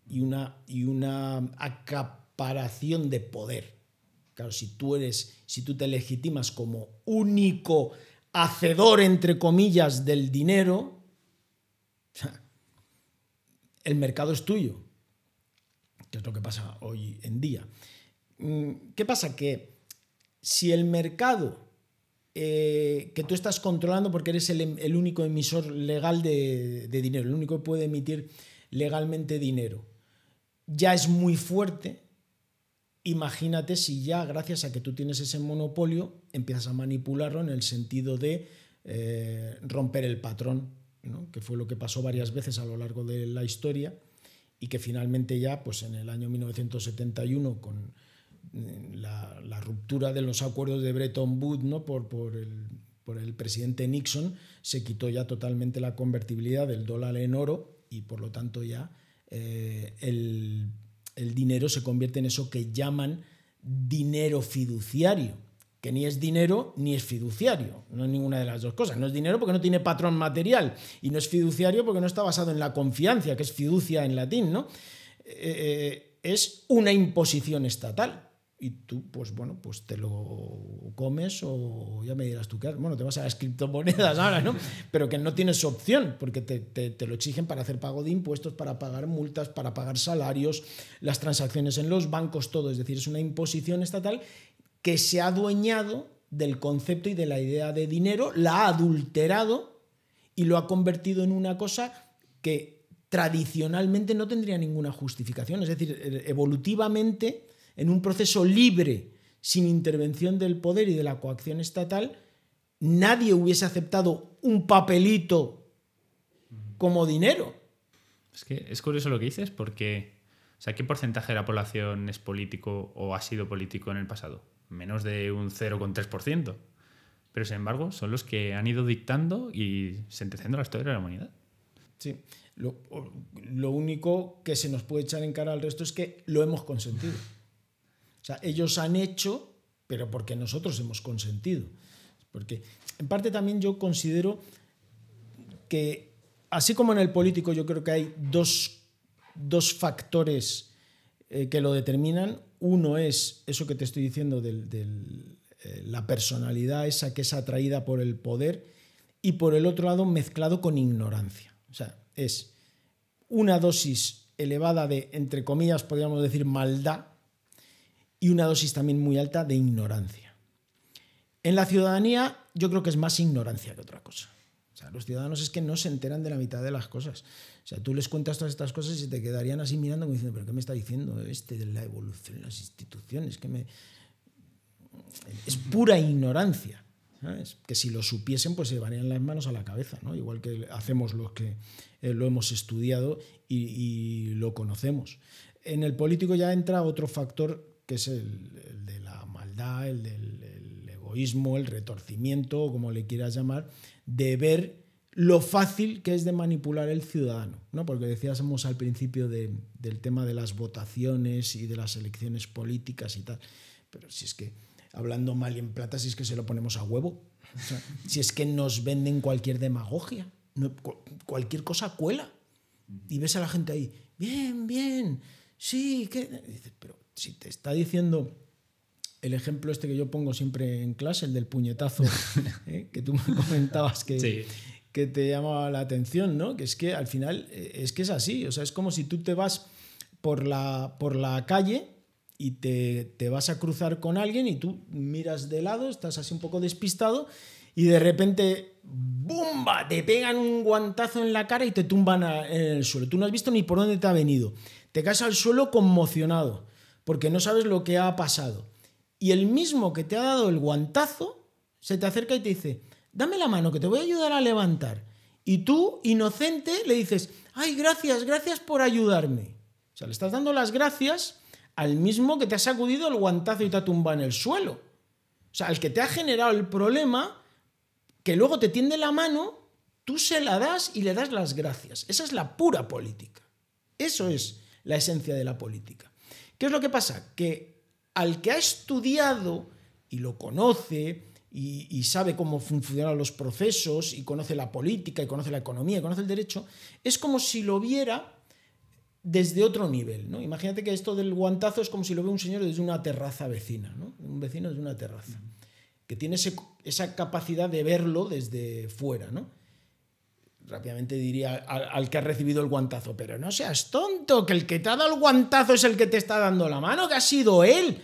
y una acaparación de poder. Claro, si tú te legitimas como único hacedor, entre comillas, del dinero, el mercado es tuyo, que es lo que pasa hoy en día. ¿Qué pasa? Que si el mercado que tú estás controlando porque eres el único emisor legal de dinero, el único que puede emitir legalmente dinero, ya es muy fuerte, imagínate si ya gracias a que tú tienes ese monopolio empiezas a manipularlo en el sentido de romper el patrón, ¿no? Que fue lo que pasó varias veces a lo largo de la historia y que finalmente ya pues en el año 1971 con la ruptura de los acuerdos de Bretton Woods, ¿no? por el presidente Nixon, se quitó ya totalmente la convertibilidad del dólar en oro y por lo tanto ya el dinero se convierte en eso que llaman dinero fiduciario, que ni es dinero ni es fiduciario, no es ninguna de las dos cosas. No es dinero porque no tiene patrón material y no es fiduciario porque no está basado en la confianza, que es fiducia en latín, ¿no? Es una imposición estatal. Y tú, pues bueno, pues te lo comes o ya me dirás tú qué haces. Bueno, te vas a las criptomonedas ahora, ¿no? Pero que no tienes opción porque te lo exigen para hacer pago de impuestos, para pagar multas, para pagar salarios, las transacciones en los bancos, todo. Es decir, es una imposición estatal que se ha adueñado del concepto y de la idea de dinero, la ha adulterado y lo ha convertido en una cosa que tradicionalmente no tendría ninguna justificación. Es decir, evolutivamente, en un proceso libre, sin intervención del poder y de la coacción estatal, nadie hubiese aceptado un papelito como dinero. Es que es curioso lo que dices porque, o sea, ¿qué porcentaje de la población es político o ha sido político en el pasado? Menos de un 0,3%. Pero, sin embargo, son los que han ido dictando y sentenciando la historia de la humanidad. Sí. Lo único que se nos puede echar en cara al resto es que lo hemos consentido. O sea, ellos han hecho, pero porque nosotros hemos consentido. Porque, en parte, también yo considero que, así como en el político, yo creo que hay dos factores que lo determinan. Uno es eso que te estoy diciendo de la personalidad esa que es atraída por el poder y, por el otro lado, mezclado con ignorancia. O sea, es una dosis elevada de, entre comillas, podríamos decir, maldad, y una dosis también muy alta de ignorancia. En la ciudadanía yo creo que es más ignorancia que otra cosa. O sea, los ciudadanos es que no se enteran de la mitad de las cosas. O sea, tú les cuentas todas estas cosas y se te quedarían así mirando como diciendo, ¿pero qué me está diciendo de la evolución de las instituciones? Es pura ignorancia, ¿sabes? Que si lo supiesen pues se llevarían las manos a la cabeza, ¿no? Igual que hacemos los que lo hemos estudiado y lo conocemos. En el político ya entra otro factor que es el de la maldad, el del egoísmo, el retorcimiento, o como le quieras llamar, de ver lo fácil que es de manipular el ciudadano, ¿no? Porque decíamos al principio del tema de las votaciones y de las elecciones políticas y tal, pero si es que, hablando mal y en plata, si es que se lo ponemos a huevo, o sea, si es que nos venden cualquier demagogia, cualquier cosa cuela, y ves a la gente ahí, bien, bien, sí, ¿qué? Dices, pero si te está diciendo el ejemplo este que yo pongo siempre en clase, el del puñetazo, que tú me comentabas que, sí, que te llamaba la atención, ¿no? Que es que al final es que es así, o sea, es como si tú te vas por la calle y te vas a cruzar con alguien y tú miras de lado, estás así un poco despistado y de repente ¡bumba! Te pegan un guantazo en la cara y te tumban en el suelo. Tú no has visto ni por dónde te ha venido. Te caes al suelo conmocionado porque no sabes lo que ha pasado. Y el mismo que te ha dado el guantazo se te acerca y te dice, dame la mano que te voy a ayudar a levantar. Y tú, inocente, le dices, ay, gracias por ayudarme. O sea, le estás dando las gracias al mismo que te ha sacudido el guantazo y te ha tumbado en el suelo. O sea, al que te ha generado el problema, que luego te tiende la mano, tú se la das y le das las gracias. Esa es la pura política. Eso es la esencia de la política. ¿Qué es lo que pasa? Que al que ha estudiado y lo conoce y sabe cómo funcionan los procesos y conoce la política y conoce la economía y conoce el derecho, es como si lo viera desde otro nivel, ¿no? Imagínate que esto del guantazo es como si lo ve un señor desde una terraza vecina, ¿no? Un vecino desde una terraza, que tiene esa capacidad de verlo desde fuera, ¿no? Rápidamente diría al que ha recibido el guantazo, pero no seas tonto, que el que te ha dado el guantazo es el que te está dando la mano, que ha sido él,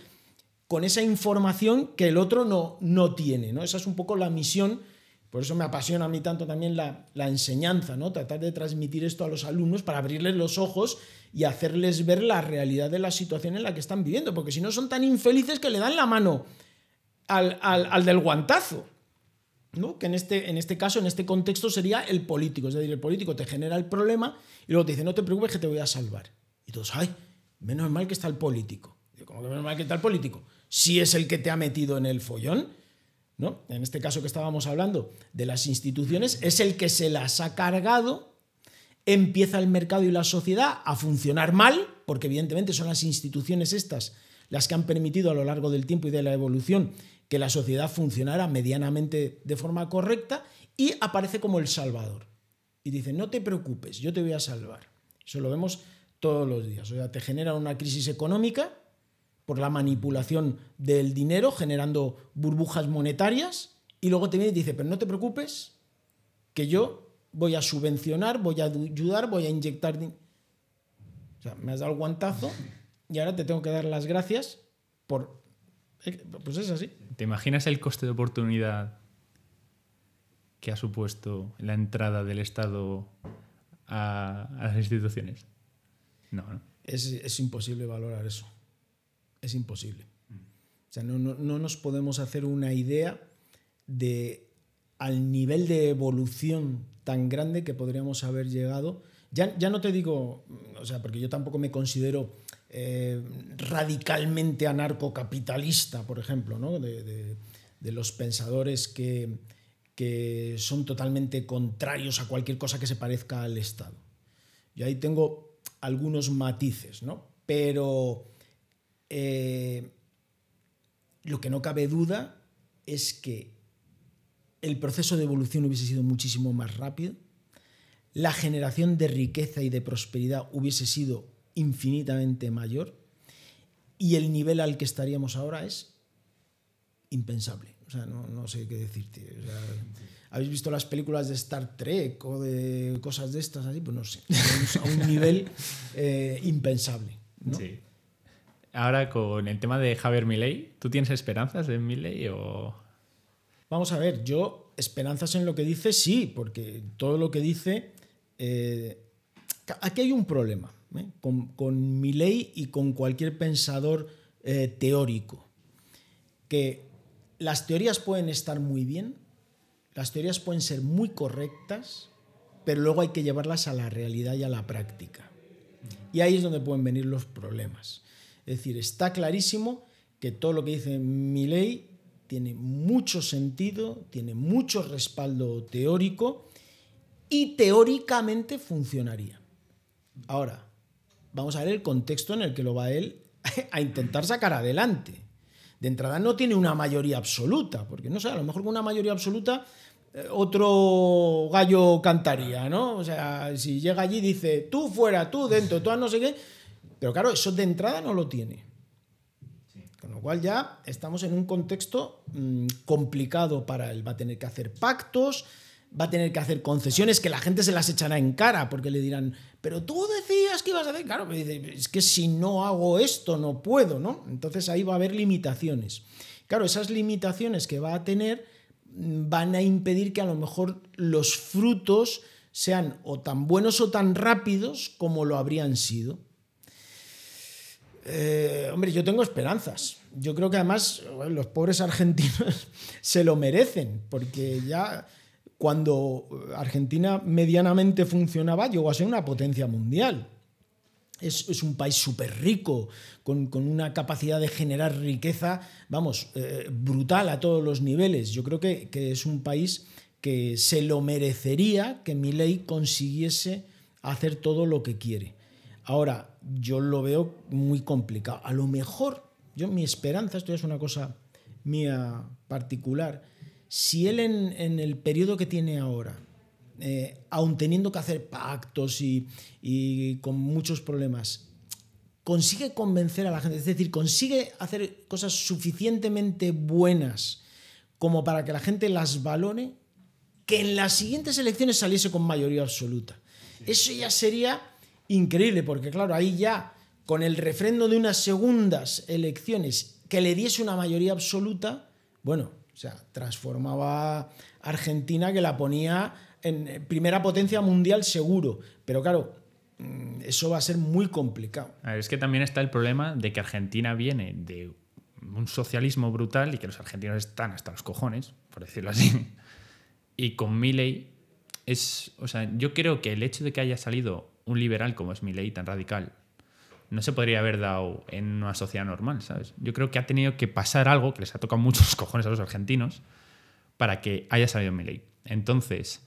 con esa información que el otro no tiene, ¿no? Esa es un poco la misión. Por eso me apasiona a mí tanto también la enseñanza, ¿no? Tratar de transmitir esto a los alumnos para abrirles los ojos y hacerles ver la realidad de la situación en la que están viviendo, porque si no son tan infelices que le dan la mano al del guantazo, ¿no? Que en este caso, en este contexto, sería el político. Es decir, el político te genera el problema y luego te dice, no te preocupes que te voy a salvar. Y todos, ay, menos mal que está el político. ¿Cómo que menos mal que está el político? Si es el que te ha metido en el follón, ¿no? En este caso que estábamos hablando de las instituciones, es el que se las ha cargado, empieza el mercado y la sociedad a funcionar mal, porque evidentemente son las instituciones estas las que han permitido a lo largo del tiempo y de la evolución que la sociedad funcionara medianamente de forma correcta, y aparece como el salvador. Y dice, no te preocupes, yo te voy a salvar. Eso lo vemos todos los días. O sea, te genera una crisis económica por la manipulación del dinero, generando burbujas monetarias, y luego te viene y te dice, pero no te preocupes, que yo voy a subvencionar, voy a ayudar, voy a inyectar dinero. O sea, me has dado el guantazo y ahora te tengo que dar las gracias por... Pues es así. ¿Te imaginas el coste de oportunidad que ha supuesto la entrada del Estado a las instituciones? No, ¿no? Es imposible valorar eso. Es imposible. O sea, no nos podemos hacer una idea al nivel de evolución tan grande que podríamos haber llegado. Ya no te digo, o sea, porque yo tampoco me considero radicalmente anarcocapitalista, por ejemplo, ¿no? de los pensadores que son totalmente contrarios a cualquier cosa que se parezca al Estado. Yo ahí tengo algunos matices, ¿no? Pero lo que no cabe duda es que el proceso de evolución hubiese sido muchísimo más rápido, la generación de riqueza y de prosperidad hubiese sido infinitamente mayor, y el nivel al que estaríamos ahora es impensable. O sea, no sé qué decirte. O sea, ¿habéis visto las películas de Star Trek o de cosas de estas así? Pues no sé. A un nivel impensable, ¿no? Sí. Ahora, con el tema de Javier Milei, ¿tú tienes esperanzas en Milei o...? Vamos a ver, yo esperanzas en lo que dice, sí, porque todo lo que dice... aquí hay un problema, con Milei y con cualquier pensador teórico, que las teorías pueden estar muy bien, las teorías pueden ser muy correctas, pero luego hay que llevarlas a la realidad y a la práctica. Y ahí es donde pueden venir los problemas. Es decir, está clarísimo que todo lo que dice Milei tiene mucho sentido, tiene mucho respaldo teórico y teóricamente funcionaría. Ahora, vamos a ver el contexto en el que lo va él a intentar sacar adelante. De entrada no tiene una mayoría absoluta, porque no sé, a lo mejor con una mayoría absoluta otro gallo cantaría, ¿no? O sea, si llega allí y dice, tú fuera, tú dentro, tú no sé qué... Pero claro, eso de entrada no lo tiene. Con lo cual ya estamos en un contexto complicado para él. Va a tener que hacer pactos, va a tener que hacer concesiones que la gente se las echará en cara porque le dirán, pero tú decías que ibas a hacer. Claro, pero dice, es que si no hago esto no puedo, ¿no? Entonces ahí va a haber limitaciones. Claro, esas limitaciones que va a tener van a impedir que a lo mejor los frutos sean o tan buenos o tan rápidos como lo habrían sido. Hombre, yo tengo esperanzas. Yo creo que además los pobres argentinos se lo merecen, porque ya cuando Argentina medianamente funcionaba, llegó a ser una potencia mundial. Es un país súper rico, con una capacidad de generar riqueza, vamos, brutal a todos los niveles. Yo creo que es un país que se lo merecería que Milei consiguiese hacer todo lo que quiere. Ahora, yo lo veo muy complicado. A lo mejor, mi esperanza, esto es una cosa mía particular, si él en el periodo que tiene ahora, aun teniendo que hacer pactos y con muchos problemas, consigue convencer a la gente, es decir, consigue hacer cosas suficientemente buenas como para que la gente las valore, que en las siguientes elecciones saliese con mayoría absoluta. Eso ya sería increíble, porque claro, ahí ya con el refrendo de unas segundas elecciones que le diese una mayoría absoluta, bueno, o sea, transformaba Argentina, que la ponía en primera potencia mundial seguro. Pero claro, eso va a ser muy complicado. A ver, es que también está el problema de que Argentina viene de un socialismo brutal y que los argentinos están hasta los cojones, por decirlo así. Y con Milei o sea, yo creo que el hecho de que haya salido un liberal como es Milei, tan radical, no se podría haber dado en una sociedad normal, ¿sabes? Yo creo que ha tenido que pasar algo que les ha tocado mucho los cojones a los argentinos para que haya salido Milei. Entonces,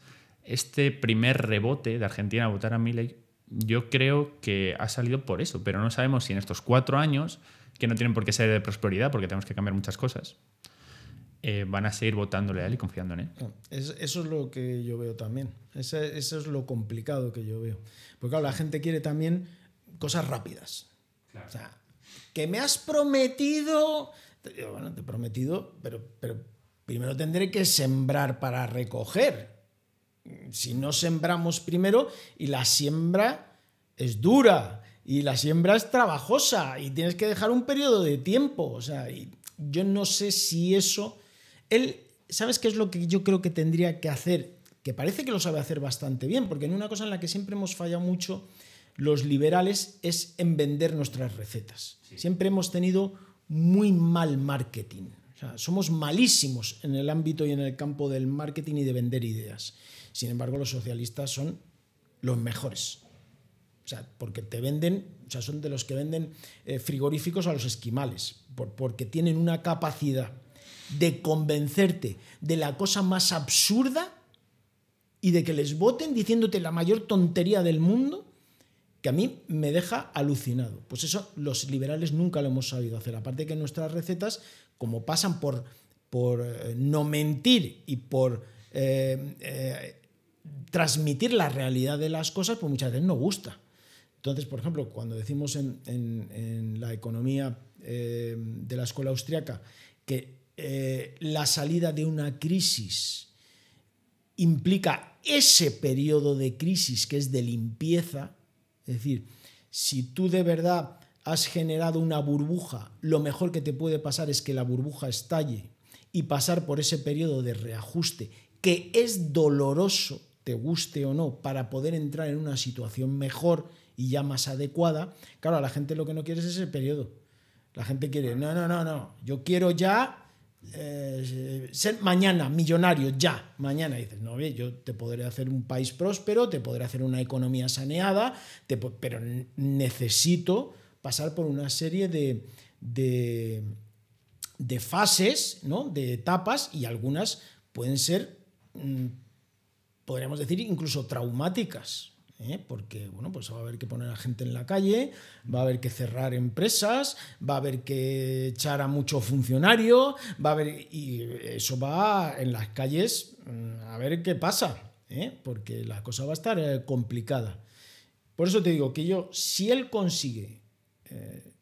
este primer rebote de Argentina a votar a Milei, yo creo que ha salido por eso, pero no sabemos si en estos 4 años, que no tienen por qué ser de prosperidad, porque tenemos que cambiar muchas cosas, van a seguir votándole a él y confiando en él. Eso es lo que yo veo también. Eso es lo complicado que yo veo. Porque claro, la gente quiere también cosas rápidas. Claro. O sea, que me has prometido... Bueno, te he prometido, pero primero tendré que sembrar para recoger. Si no sembramos primero, y la siembra es dura, y la siembra es trabajosa, y tienes que dejar un periodo de tiempo. O sea, y yo no sé si eso... Él, ¿sabes qué es lo que yo creo que tendría que hacer? Que parece que lo sabe hacer bastante bien, porque en una cosa en la que siempre hemos fallado mucho los liberales es en vender nuestras recetas. Sí. Siempre hemos tenido muy mal marketing. O sea, somos malísimos en el ámbito y en el campo del marketing y de vender ideas. Sin embargo, los socialistas son los mejores. O sea, porque te venden, o sea, son de los que venden frigoríficos a los esquimales, porque tienen una capacidad de convencerte de la cosa más absurda y de que les voten diciéndote la mayor tontería del mundo, que a mí me deja alucinado. Pues eso los liberales nunca lo hemos sabido hacer. Aparte que nuestras recetas, como pasan por no mentir y por transmitir la realidad de las cosas, pues muchas veces no gusta. Entonces, por ejemplo, cuando decimos en la economía de la escuela austriaca que la salida de una crisis implica ese periodo de crisis que es de limpieza, es decir, si tú de verdad has generado una burbuja, lo mejor que te puede pasar es que la burbuja estalle y pasar por ese periodo de reajuste, que es doloroso, te guste o no, para poder entrar en una situación mejor y ya más adecuada. Claro, a la gente lo que no quiere es ese periodo. La gente quiere, no, yo quiero ya ser mañana millonario, ya, mañana. Y dices, no, oye, yo te podré hacer un país próspero, te podré hacer una economía saneada, pero necesito pasar por una serie de fases, ¿no? De etapas, y algunas pueden ser, podríamos decir, incluso traumáticas. Porque bueno, pues va a haber que poner a gente en la calle, va a haber que cerrar empresas, va a haber que echar a mucho funcionario, y eso va en las calles a ver qué pasa, porque la cosa va a estar complicada. Por eso te digo que si él consigue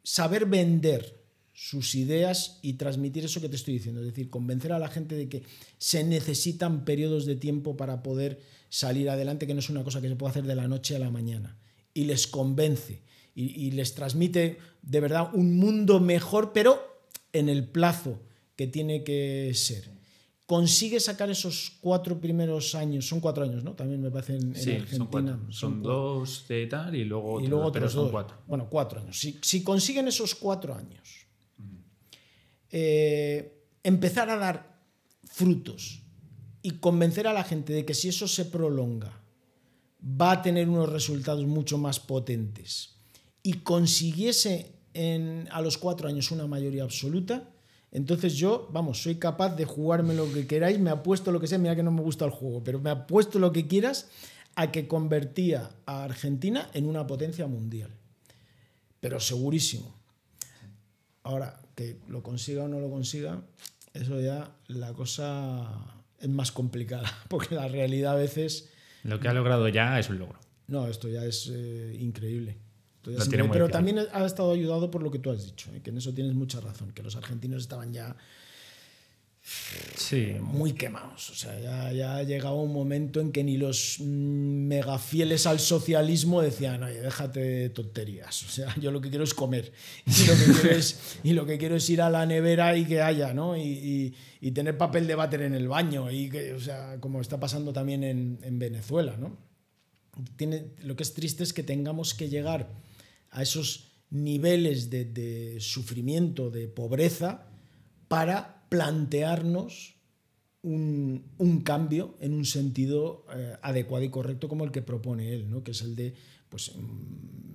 saber vender sus ideas y transmitir eso que te estoy diciendo, es decir, convencer a la gente de que se necesitan periodos de tiempo para poder salir adelante, que no es una cosa que se puede hacer de la noche a la mañana, y les convence y les transmite de verdad un mundo mejor, pero en el plazo que tiene que ser. Consigue sacar esos 4 primeros años, son 4 años, ¿no? También me parece en Argentina. Son 2 de tal y luego otros, pero son 4. Bueno, 4 años. Si consiguen esos 4 años, empezar a dar frutos y convencer a la gente de que si eso se prolonga va a tener unos resultados mucho más potentes y consiguiese a los 4 años una mayoría absoluta, entonces yo, soy capaz de jugarme lo que queráis, me apuesto lo que sea, mira que no me gusta el juego, pero me apuesto lo que quieras a que convertía a Argentina en una potencia mundial. Pero segurísimo. Ahora, que lo consiga o no lo consiga, eso ya la cosa es más complicada, porque la realidad a veces... Lo que ha logrado ya es un logro. No, esto ya es increíble. Pero también ha estado ayudado por lo que tú has dicho, que en eso tienes mucha razón, que los argentinos estaban ya muy quemados. O sea, ya ha llegado un momento en que ni los mega fieles al socialismo decían, oye, déjate de tonterías. O sea, yo lo que quiero es comer. Y lo que quiero es ir a la nevera y que haya, ¿no? Y tener papel de váter en el baño. O sea, como está pasando también en Venezuela, ¿no? Lo que es triste es que tengamos que llegar a esos niveles de sufrimiento, de pobreza, para plantearnos un cambio en un sentido adecuado y correcto como el que propone él, ¿no? Que es el de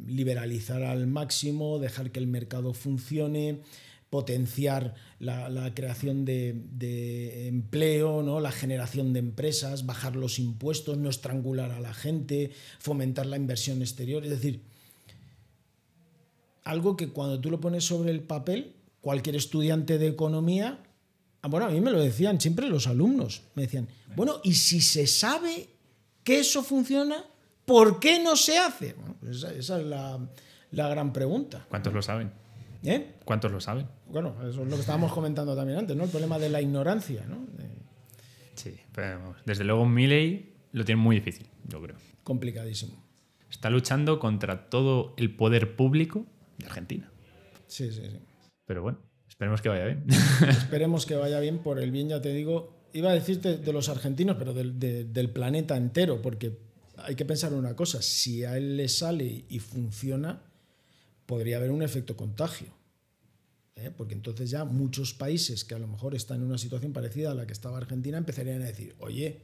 liberalizar al máximo, dejar que el mercado funcione, potenciar la creación de empleo, ¿no? La generación de empresas, bajar los impuestos, no estrangular a la gente, fomentar la inversión exterior. Es decir, algo que cuando tú lo pones sobre el papel, cualquier estudiante de economía, a mí me lo decían siempre los alumnos, me decían, y si se sabe que eso funciona, ¿por qué no se hace? Pues esa es la gran pregunta. ¿Cuántos lo saben? ¿Cuántos lo saben? Bueno, eso es lo que estábamos comentando también antes, ¿no? El problema de la ignorancia, ¿no? Sí, pero desde luego Milei lo tiene muy difícil, yo creo. Complicadísimo. Está luchando contra todo el poder público de Argentina. Sí. Pero bueno, esperemos que vaya bien. Esperemos que vaya bien, por el bien, ya te digo. Iba a decirte de los argentinos, pero del planeta entero, porque hay que pensar una cosa. Si a él le sale y funciona, podría haber un efecto contagio. Porque entonces ya muchos países que a lo mejor están en una situación parecida a la que estaba Argentina empezarían a decir, oye,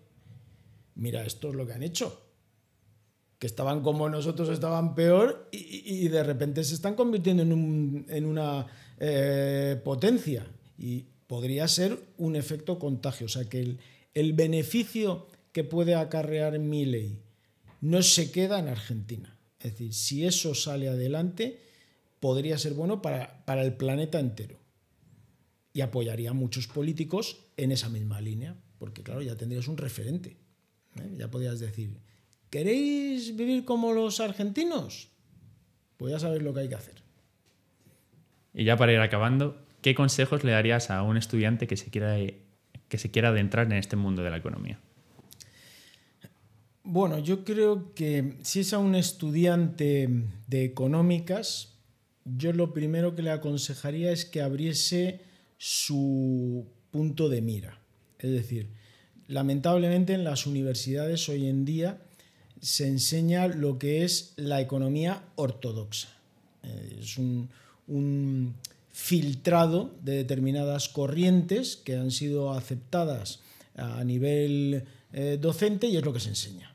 mira, esto es lo que han hecho. Que estaban como nosotros, estaban peor y de repente se están convirtiendo en una potencia. Y podría ser un efecto contagio. O sea, que el beneficio que puede acarrear Milei no se queda en Argentina. Es decir, si eso sale adelante, podría ser bueno para el planeta entero. Y apoyaría a muchos políticos en esa misma línea. Porque, claro, ya tendrías un referente. Ya podrías decir, ¿queréis vivir como los argentinos? Pues ya sabéis lo que hay que hacer. Y ya para ir acabando, ¿qué consejos le darías a un estudiante que se quiera adentrar en este mundo de la economía? Bueno, yo creo que si es a un estudiante de económicas, yo lo primero que le aconsejaría es que abriese su punto de mira. Es decir, lamentablemente en las universidades hoy en día se enseña lo que es la economía ortodoxa. Es un filtrado de determinadas corrientes que han sido aceptadas a nivel docente y es lo que se enseña.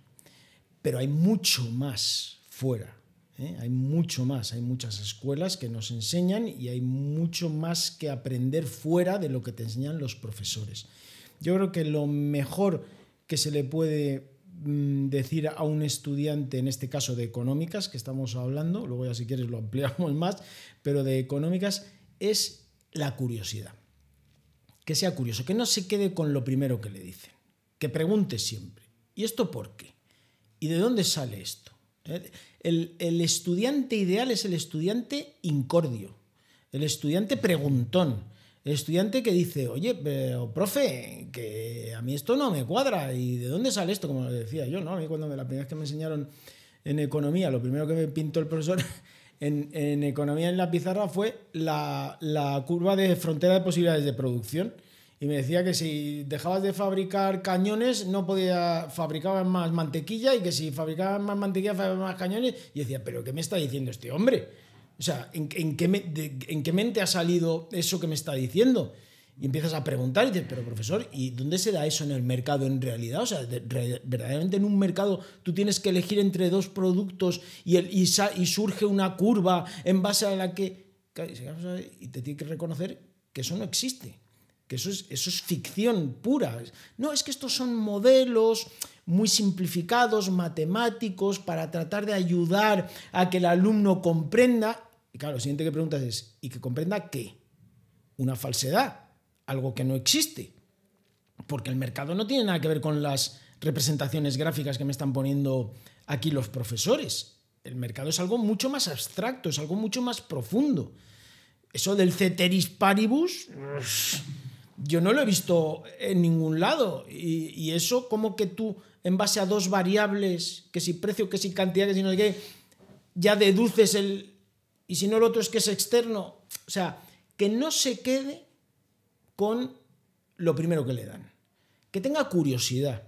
Pero hay mucho más fuera. Hay mucho más. Hay muchas escuelas que nos enseñan y hay mucho más que aprender fuera de lo que te enseñan los profesores. Yo creo que lo mejor que se le puede decir a un estudiante, en este caso de económicas, que estamos hablando, luego ya si quieres lo ampliamos más, pero de económicas, es la curiosidad. Que sea curioso, que no se quede con lo primero que le dicen, que pregunte siempre, ¿y esto por qué? ¿Y de dónde sale esto? El estudiante ideal es el estudiante incordio, el estudiante preguntón, el estudiante que dice, oye, pero profe, que a mí esto no me cuadra, ¿y de dónde sale esto? Como le decía yo, ¿no? A mí cuando la primera vez que me enseñaron en economía, lo primero que me pintó el profesor en economía en la pizarra fue la curva de frontera de posibilidades de producción. Y me decía que si dejabas de fabricar cañones, fabricaban más mantequilla, y que si fabricaban más mantequilla, fabricaban más cañones. Y decía, ¿pero qué me está diciendo este hombre? O sea, ¿en qué mente ha salido eso que me está diciendo? Y empiezas a preguntar y dices, pero profesor, ¿y dónde se da eso en el mercado en realidad? O sea, verdaderamente en un mercado tú tienes que elegir entre dos productos y surge una curva en base a la que... Y te tiene que reconocer que eso no existe, que eso es ficción pura. No, es que estos son modelos muy simplificados, matemáticos, para tratar de ayudar a que el alumno comprenda. Y claro, lo siguiente que preguntas es, ¿y que comprenda qué? Una falsedad. Algo que no existe, porque el mercado no tiene nada que ver con las representaciones gráficas que me están poniendo aquí los profesores. El mercado es algo mucho más abstracto, es algo mucho más profundo. Eso del ceteris paribus, yo no lo he visto en ningún lado. Y eso como que tú, en base a dos variables, que si precio, que si cantidad, que si no sé qué, ya deduces el... Y si no, el otro es que es externo. O sea, que no se quede con lo primero que le dan. Que tenga curiosidad,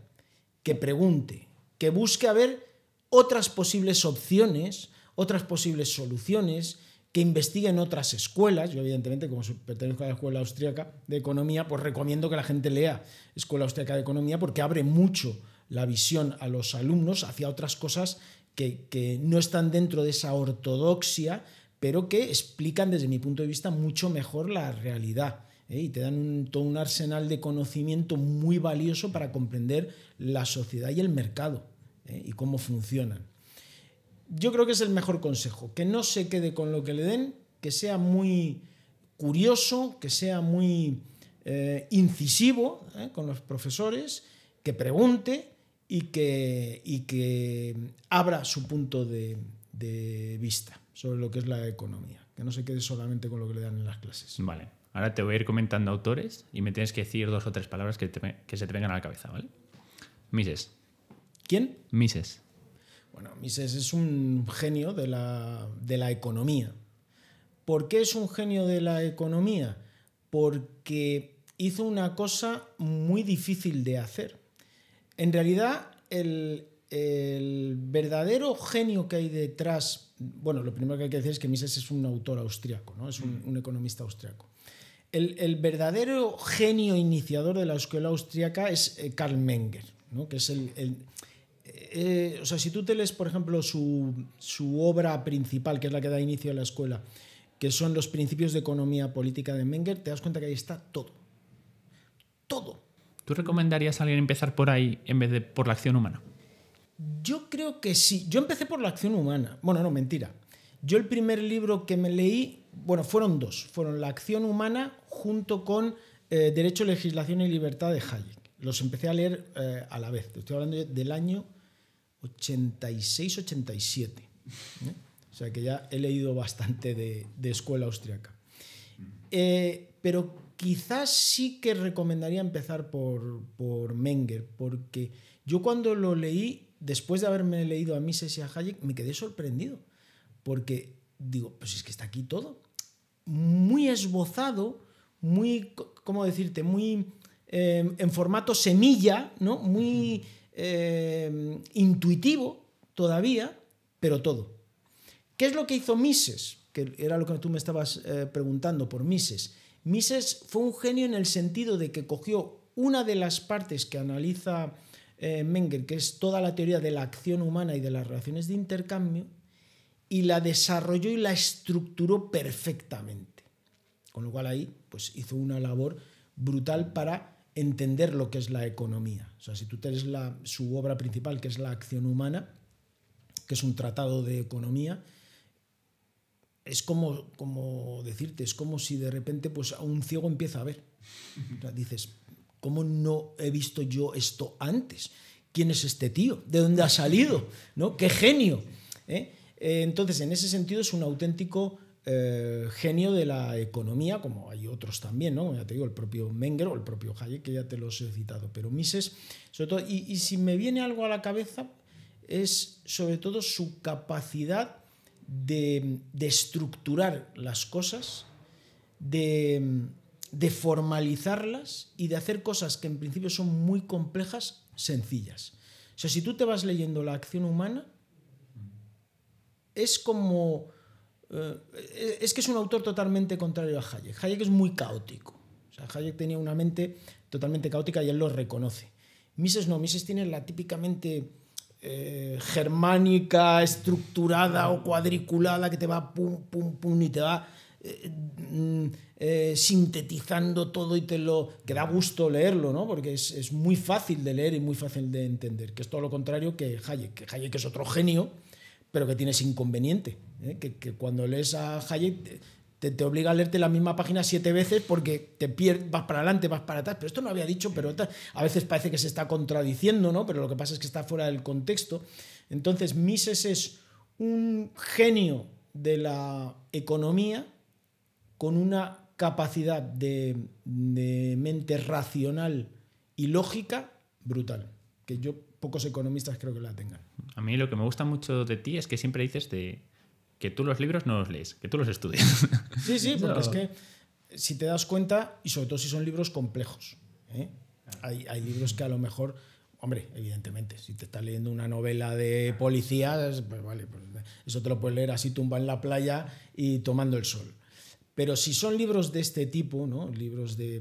que pregunte, que busque a ver otras posibles opciones, otras posibles soluciones, que investigue en otras escuelas. Yo, evidentemente, como pertenezco a la Escuela Austríaca de Economía, pues recomiendo que la gente lea Escuela Austríaca de Economía porque abre mucho la visión a los alumnos hacia otras cosas que no están dentro de esa ortodoxia, pero que explican, desde mi punto de vista, mucho mejor la realidad. Y te dan todo un arsenal de conocimiento muy valioso para comprender la sociedad y el mercado, y cómo funcionan. Yo creo que es el mejor consejo, que no se quede con lo que le den, que sea muy curioso, que sea muy incisivo con los profesores, que pregunte y que abra su punto de vista sobre lo que es la economía, que no se quede solamente con lo que le dan en las clases. Vale. Ahora te voy a ir comentando autores y me tienes que decir 2 o 3 palabras que se te vengan a la cabeza, ¿vale? Mises. ¿Quién? Mises. Bueno, Mises es un genio de la economía. ¿Por qué es un genio de la economía? Porque hizo una cosa muy difícil de hacer. En realidad, el verdadero genio que hay detrás... Bueno, lo primero que hay que decir es que Mises es un autor austriaco, ¿no? Es un economista austriaco. El verdadero genio iniciador de la escuela austríaca es Karl Menger, ¿no? Que es o sea, si tú te lees, por ejemplo, su obra principal, que es la que da inicio a la escuela, que son los principios de economía política de Menger, te das cuenta que ahí está todo. Todo. ¿Tú recomendarías a alguien empezar por ahí en vez de por la acción humana? Yo creo que sí. Yo empecé por la acción humana. Bueno, no, mentira. Yo el primer libro que me leí, bueno, fueron 2. Fueron La acción humana junto con Derecho, Legislación y Libertad de Hayek. Los empecé a leer a la vez. Estoy hablando del año 86-87. O sea que ya he leído bastante de escuela austriaca. Pero quizás sí que recomendaría empezar por Menger, porque yo cuando lo leí, después de haberme leído a Mises y a Hayek, me quedé sorprendido. Porque digo, pues es que está aquí todo. Muy esbozado, muy, ¿cómo decirte? Muy en formato semilla, ¿no? Muy intuitivo todavía, pero todo. ¿Qué es lo que hizo Mises? Que era lo que tú me estabas preguntando por Mises. Mises fue un genio en el sentido de que cogió una de las partes que analiza Menger, que es toda la teoría de la acción humana y de las relaciones de intercambio, y la desarrolló y la estructuró perfectamente. Con lo cual ahí pues, hizo una labor brutal para entender lo que es la economía. O sea, si tú tienes su obra principal, que es La acción humana, que es un tratado de economía, es como decirte, es como si de repente pues, a un ciego empieza a ver. O sea, dices, ¿cómo no he visto yo esto antes? ¿Quién es este tío? ¿De dónde ha salido? ¿No? ¡Qué genio! Entonces, en ese sentido, es un auténtico genio de la economía, como hay otros también, ¿no? Ya te digo, el propio Menger o el propio Hayek, que ya te los he citado. Pero Mises, sobre todo, y si me viene algo a la cabeza, es sobre todo su capacidad de estructurar las cosas, de formalizarlas y de hacer cosas que en principio son muy complejas, sencillas. O sea, si tú te vas leyendo La acción humana, es como... es que es un autor totalmente contrario a Hayek. Hayek es muy caótico. O O sea, Hayek tenía una mente totalmente caótica y él lo reconoce. Mises no, Mises tiene la típicamente germánica, estructurada o cuadriculada que te va pum, pum, pum y te va sintetizando todo y que da gusto leerlo, ¿no? Porque es muy fácil de leer y muy fácil de entender, que es todo lo contrario que Hayek es otro genio, pero que tiene ese inconveniente, que cuando lees a Hayek te obliga a leerte la misma página 7 veces porque te pierdes, vas para adelante, vas para atrás, pero esto no había dicho, pero a veces parece que se está contradiciendo, ¿no? Pero lo que pasa es que está fuera del contexto. Entonces Mises es un genio de la economía con una capacidad de mente racional y lógica brutal, que pocos economistas creo que la tengan. A mí lo que me gusta mucho de ti es que siempre dices que tú los libros no los lees, que tú los estudias. Sí, porque es que si te das cuenta, y sobre todo si son libros complejos, hay libros que a lo mejor, hombre, evidentemente, si te estás leyendo una novela de policías, pues vale, pues eso te lo puedes leer así tumba en la playa y tomando el sol. Pero si son libros de este tipo, ¿no? Libros de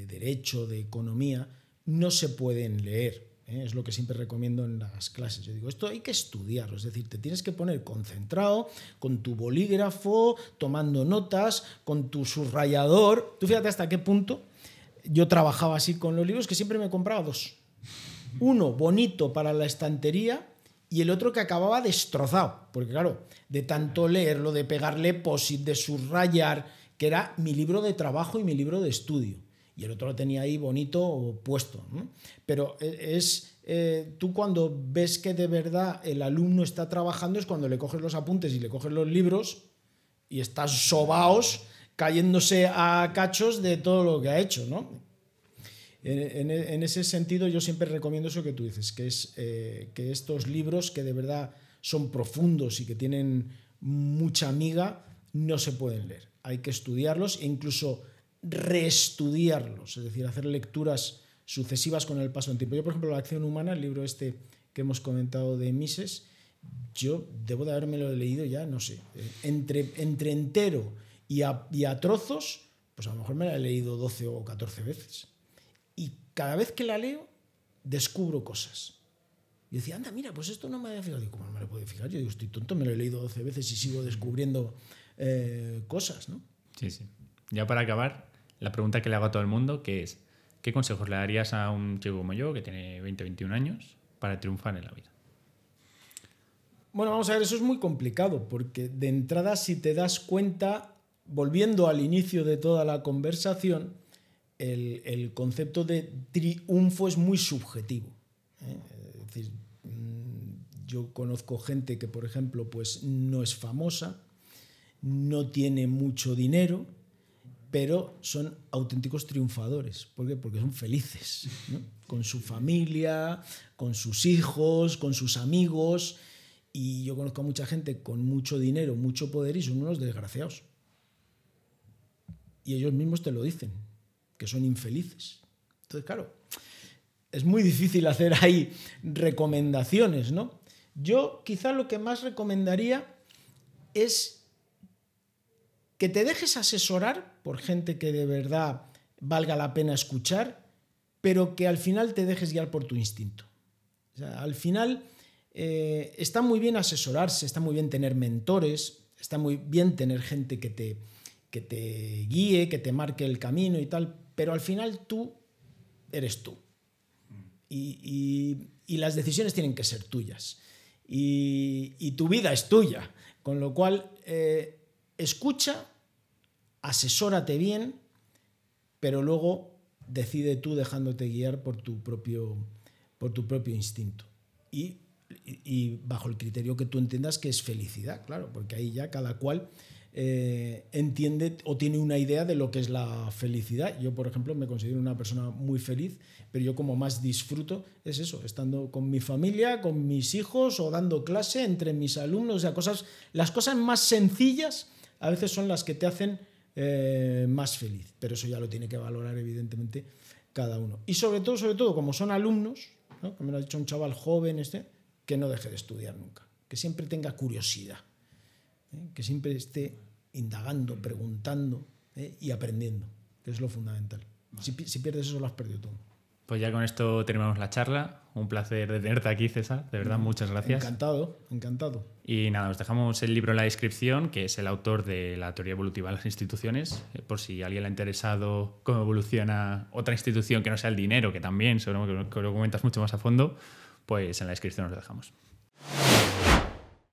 derecho, de economía, no se pueden leer. Es lo que siempre recomiendo en las clases. Yo digo, esto hay que estudiarlo, es decir, te tienes que poner concentrado, con tu bolígrafo, tomando notas, con tu subrayador. Tú fíjate hasta qué punto yo trabajaba así con los libros, que siempre me compraba dos. Uno bonito para la estantería y el otro que acababa destrozado, porque claro, de tanto leerlo, de pegarle posit, de subrayar, que era mi libro de trabajo y mi libro de estudio. Y el otro lo tenía ahí bonito puesto, ¿no? Pero tú cuando ves que de verdad el alumno está trabajando es cuando le coges los apuntes y le coges los libros y estás sobaos cayéndose a cachos de todo lo que ha hecho, ¿no? En ese sentido yo siempre recomiendo eso que tú dices, que es que estos libros que de verdad son profundos y que tienen mucha miga no se pueden leer. Hay que estudiarlos e incluso reestudiarlos, es decir, hacer lecturas sucesivas con el paso del tiempo. Yo, por ejemplo, La acción humana, el libro este que hemos comentado de Mises, yo debo de habérmelo leído ya, no sé, entre entero y a trozos, pues a lo mejor me la he leído 12 o 14 veces. Y cada vez que la leo, descubro cosas. Y decía, anda, mira, pues esto no me había fijado. Digo, ¿cómo no me lo puedo fijar? Yo digo, estoy tonto, me lo he leído 12 veces y sigo descubriendo cosas, ¿no? Sí, sí. Ya para acabar, la pregunta que le hago a todo el mundo, que es, ¿qué consejos le darías a un chico como yo, que tiene 20, 21 años, para triunfar en la vida? Bueno, vamos a ver, eso es muy complicado, porque de entrada, si te das cuenta, volviendo al inicio de toda la conversación, el concepto de triunfo es muy subjetivo. Es decir, yo conozco gente que, por ejemplo, pues no es famosa, no tiene mucho dinero, pero son auténticos triunfadores. ¿Por qué? Porque son felices, ¿no? Con su familia, con sus hijos, con sus amigos. Y yo conozco a mucha gente con mucho dinero, mucho poder y son unos desgraciados. Y ellos mismos te lo dicen, que son infelices. Entonces, claro, es muy difícil hacer ahí recomendaciones, ¿no? Yo quizá lo que más recomendaría es que te dejes asesorar por gente que de verdad valga la pena escuchar, pero que al final te dejes guiar por tu instinto. O sea, al final está muy bien asesorarse, está muy bien tener mentores, está muy bien tener gente que te guíe, que te marque el camino y tal, pero al final tú eres tú. Y las decisiones tienen que ser tuyas. Y tu vida es tuya. Con lo cual, escucha, asesórate bien, pero luego decide tú dejándote guiar por tu propio instinto. Y bajo el criterio que tú entiendas que es felicidad, claro, porque ahí ya cada cual entiende o tiene una idea de lo que es la felicidad. Yo, por ejemplo, me considero una persona muy feliz, pero yo como más disfruto es eso, estando con mi familia, con mis hijos o dando clase entre mis alumnos. O sea, las cosas más sencillas a veces son las que te hacen más feliz, pero eso ya lo tiene que valorar evidentemente cada uno. Y sobre todo, como son alumnos, ¿no? Que me lo ha dicho un chaval joven que no deje de estudiar nunca, que siempre tenga curiosidad, que siempre esté indagando, preguntando y aprendiendo, que es lo fundamental. Si pierdes eso, lo has perdido todo. Pues ya con esto terminamos la charla. Un placer de tenerte aquí, César. De verdad, muchas gracias. Encantado. Y nada, os dejamos el libro en la descripción, que es el autor de La teoría evolutiva de las instituciones, por si a alguien le ha interesado cómo evoluciona otra institución que no sea el dinero, que también, seguro que lo comentas mucho más a fondo, pues en la descripción os lo dejamos.